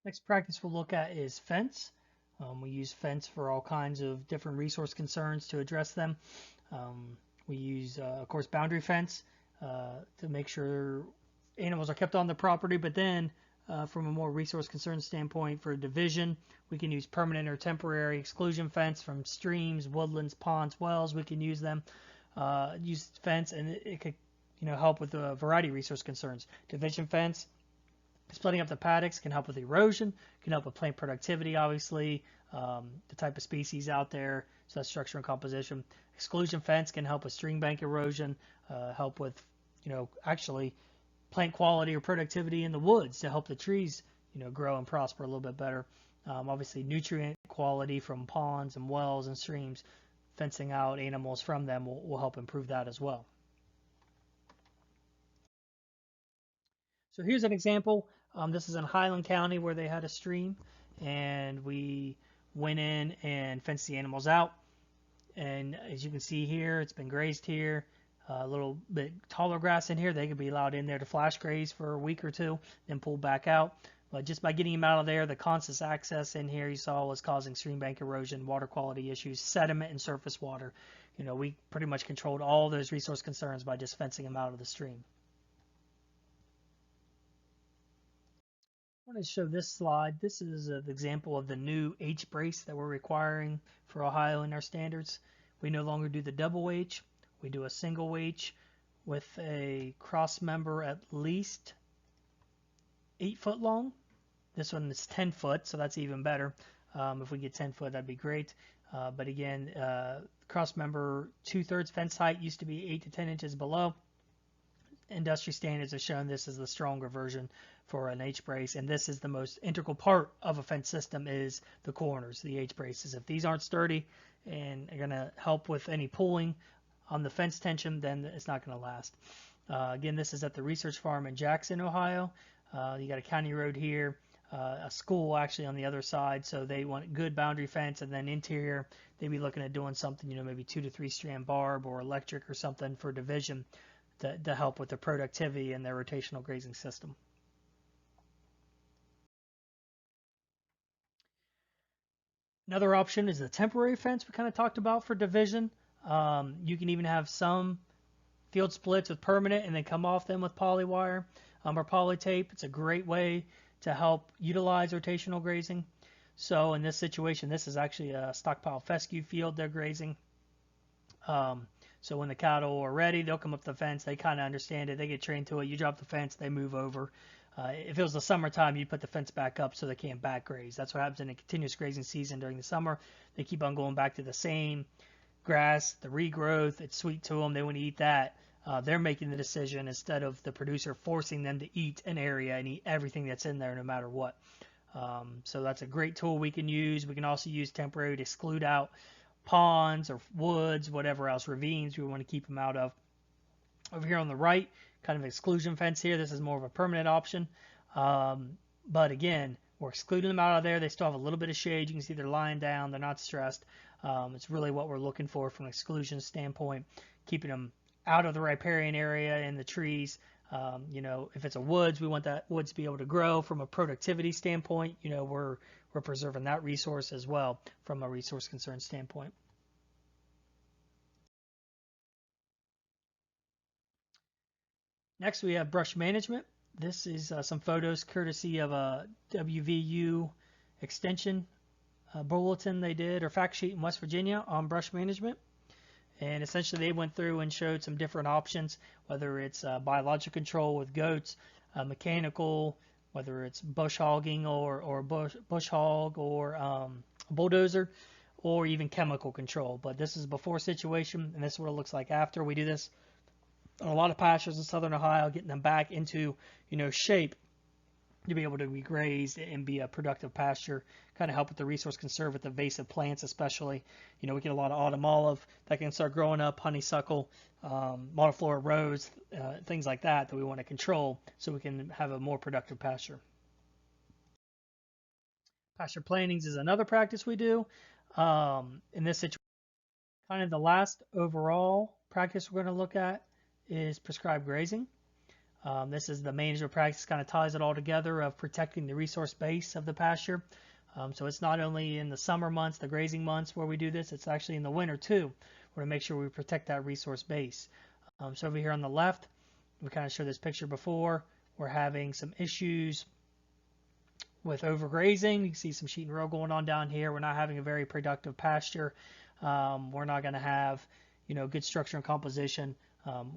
Next practice we'll look at is fence. We use fence for all kinds of different resource concerns to address them. We use, of course, boundary fence to make sure animals are kept on the property, but then from a more resource concern standpoint, for division, we can use permanent or temporary exclusion fence from streams, woodlands, ponds, wells. We can use them, use fence, and it could, help with a variety of resource concerns. Division fence, splitting up the paddocks, can help with erosion, can help with plant productivity, obviously, the type of species out there, so that's structure and composition. Exclusion fence can help with stream bank erosion, help with, actually plant quality or productivity in the woods to help the trees, grow and prosper a little bit better. Obviously, nutrient quality from ponds and wells and streams, fencing out animals from them will help improve that as well. So here's an example. This is in Highland County where they had a stream, and we went in and fenced the animals out. And as you can see here, it's been grazed here. A little bit taller grass in here. They could be allowed in there to flash graze for a week or 2, then pull back out. But just by getting them out of there, the constant access in here you saw was causing stream bank erosion, water quality issues, sediment, and surface water. We pretty much controlled all those resource concerns by just fencing them out of the stream. I want to show this slide. This is an example of the new H brace that we're requiring for Ohio in our standards. We no longer do the double H. We do a single H with a cross member at least 8 foot long. This one is 10 foot, so that's even better. If we get 10 foot, that'd be great. But again, cross member 2/3 fence height used to be 8 to 10 inches below. Industry standards have shown this is the stronger version for an H brace, and this is the most integral part of a fence system is the corners, the H braces. If these aren't sturdy and are going to help with any pulling on the fence tension, then it's not going to last. Again, this is at the research farm in Jackson, Ohio. You got a county road here. a school actually on the other side, so they want good boundary fence, and then interior they'd be looking at doing something, maybe 2 to 3 strand barb or electric or something for division to help with the productivity and their rotational grazing system. Another option is the temporary fence we kind of talked about for division. You can even have some field splits with permanent and then come off them with polywire or poly tape. It's a great way to help utilize rotational grazing. So in this situation, this is actually a stockpile fescue field they're grazing. So when the cattle are ready, they'll come up the fence. They kind of understand it. They get trained to it. You drop the fence, they move over. If it was the summertime, you put the fence back up so they can't back graze. That's what happens in a continuous grazing season during the summer. They keep on going back to the same grass, the regrowth. It's sweet to them. They want to eat that. They're making the decision instead of the producer forcing them to eat an area and eat everything that's in there no matter what. So that's a great tool we can use. We can also use temporary to exclude out ponds or woods, whatever else, ravines we want to keep them out of. Over here on the right, kind of exclusion fence here. This is more of a permanent option. But again, we're excluding them out of there. They still have a little bit of shade. You can see they're lying down. They're not stressed. It's really what we're looking for from an exclusion standpoint, keeping them out of the riparian area in the trees. If it's a woods, we want that woods to be able to grow from a productivity standpoint. We're preserving that resource as well from a resource concern standpoint. Next, we have brush management. This is some photos courtesy of a WVU extension bulletin they did, or fact sheet in West Virginia on brush management. And essentially they went through and showed some different options, whether it's biological control with goats, mechanical, whether it's bush hogging or bush hog or bulldozer, or even chemical control. But this is before situation, and this is what it looks like after. We do this on a lot of pastures in southern Ohio, getting them back into shape to be able to be grazed and be a productive pasture, kind of help with the resource conserve with invasive plants especially. We get a lot of autumn olive that can start growing up, honeysuckle, multiflora rose, things like that we want to control so we can have a more productive pasture. Pasture plantings is another practice we do. In this situation, kind of the last overall practice we're going to look at is prescribed grazing. This is the management practice, kind of ties it all together of protecting the resource base of the pasture. So it's not only in the summer months, the grazing months where we do this, it's actually in the winter too. We're going to make sure we protect that resource base. So over here on the left, we kind of showed this picture before. We're having some issues with overgrazing. You can see some sheet and row going on down here. We're not having a very productive pasture. We're not going to have, good structure and composition.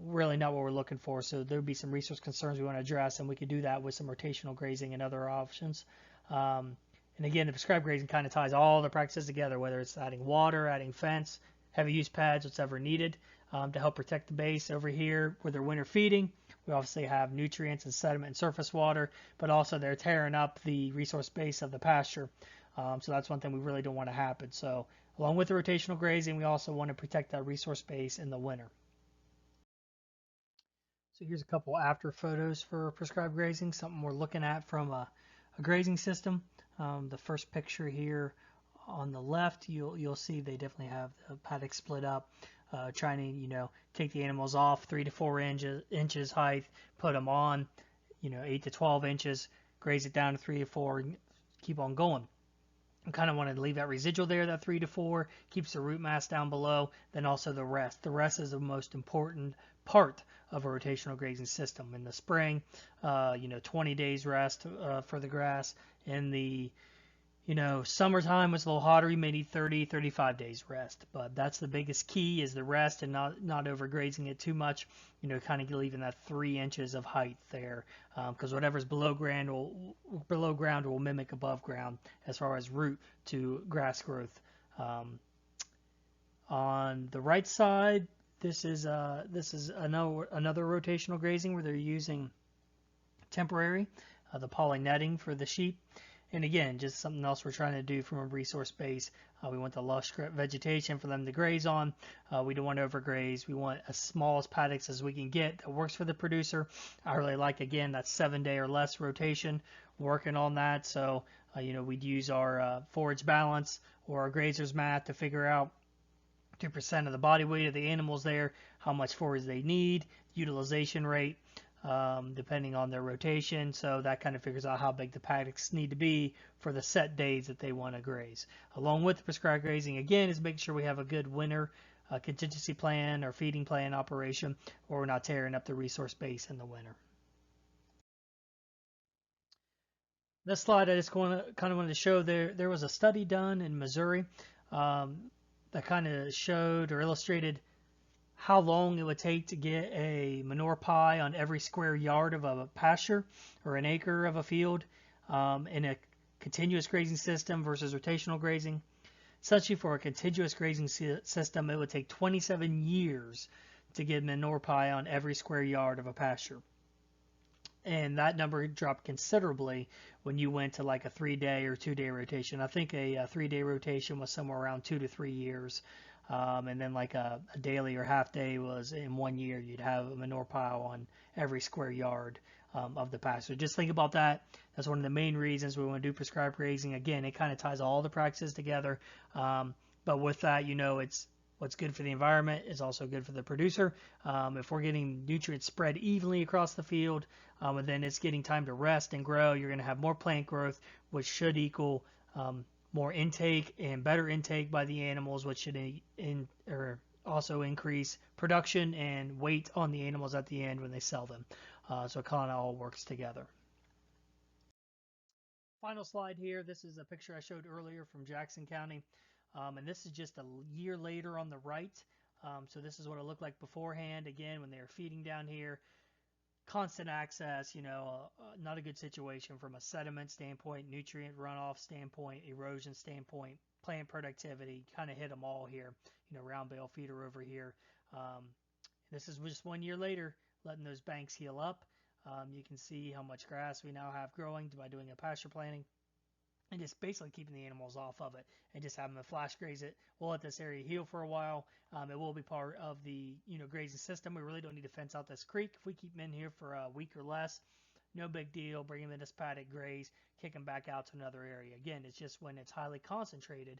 Really not what we're looking for. So there'll be some resource concerns we want to address, and we can do that with some rotational grazing and other options. And again, the prescribed grazing kind of ties all the practices together, whether it's adding water, adding fence, heavy use pads, whatever needed to help protect the base. Over here where they're winter feeding, we obviously have nutrients and sediment and surface water, but also they're tearing up the resource base of the pasture. So that's one thing we really don't want to happen. So along with the rotational grazing, we also want to protect that resource base in the winter. So here's a couple after photos for prescribed grazing, something we're looking at from a grazing system. The first picture here on the left, you'll see they definitely have the paddock split up, trying to take the animals off 3 to 4 inches height, put them on 8 to 12 inches, graze it down to 3 to 4, and keep on going. I kind of want to leave that residual there, that 3 to 4, keeps the root mass down below, then also the rest. The rest is the most important part of a rotational grazing system. In the spring, 20 days rest for the grass. In the summertime, it's a little hotter, you may need 30, 35 days rest. But that's the biggest key, is the rest and not overgrazing it too much, kind of leaving that 3 inches of height there, because whatever's below ground will mimic above ground as far as root to grass growth. On the right side, this is another rotational grazing where they're using temporary, the poly netting for the sheep. And again, just something else we're trying to do from a resource base. We want the lush vegetation for them to graze on. We don't want to overgraze. We want as small as paddocks as we can get that works for the producer. I really like, again, that 7-day or less rotation, working on that. So, we'd use our forage balance or our grazer's math to figure out 2% of the body weight of the animals there, how much forage they need, utilization rate, depending on their rotation. So that kind of figures out how big the paddocks need to be for the set days that they want to graze. Along with the prescribed grazing, again, is making sure we have a good winter contingency plan or feeding plan operation, or we're not tearing up the resource base in the winter. This slide I just kind of wanted to show there was a study done in Missouri that kind of showed or illustrated how long it would take to get a manure pie on every square yard of a pasture or an acre of a field in a continuous grazing system versus rotational grazing. Essentially, for a continuous grazing system, it would take 27 years to get manure pie on every square yard of a pasture. And that number dropped considerably when you went to like a 3-day or 2-day rotation. I think a 3-day rotation was somewhere around 2 to 3 years. And then like a daily or half day was in 1 year, you'd have a manure pile on every square yard of the pasture. Just think about that. That's one of the main reasons we want to do prescribed grazing. Again, it kind of ties all the practices together. But with that, it's what's good for the environment is also good for the producer. If we're getting nutrients spread evenly across the field, and then it's getting time to rest and grow, you're going to have more plant growth, which should equal more intake and better intake by the animals, which should also increase production and weight on the animals at the end when they sell them. So it kind of all works together. Final slide here. This is a picture I showed earlier from Jackson County. And this is just a year later on the right. So this is what it looked like beforehand. Again, when they were feeding down here, constant access, not a good situation from a sediment standpoint, nutrient runoff standpoint, erosion standpoint, plant productivity, kind of hit them all here. Round bale feeder over here. This is just 1 year later, letting those banks heal up. You can see how much grass we now have growing by doing a pasture planting. And just basically keeping the animals off of it and just having them flash graze it. We'll let this area heal for a while. It will be part of the grazing system. We really don't need to fence out this creek. If we keep them in here for a week or less, no big deal. Bring them in this paddock, graze, kick them back out to another area. Again, it's just when it's highly concentrated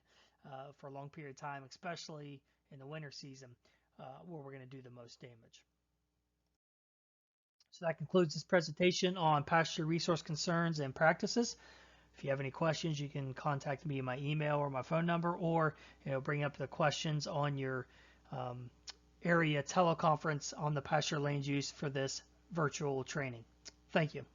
for a long period of time, especially in the winter season, where we're going to do the most damage. So that concludes this presentation on pasture resource concerns and practices. If you have any questions, you can contact me in my email or my phone number, or bring up the questions on your area teleconference on the pasture land use for this virtual training. Thank you.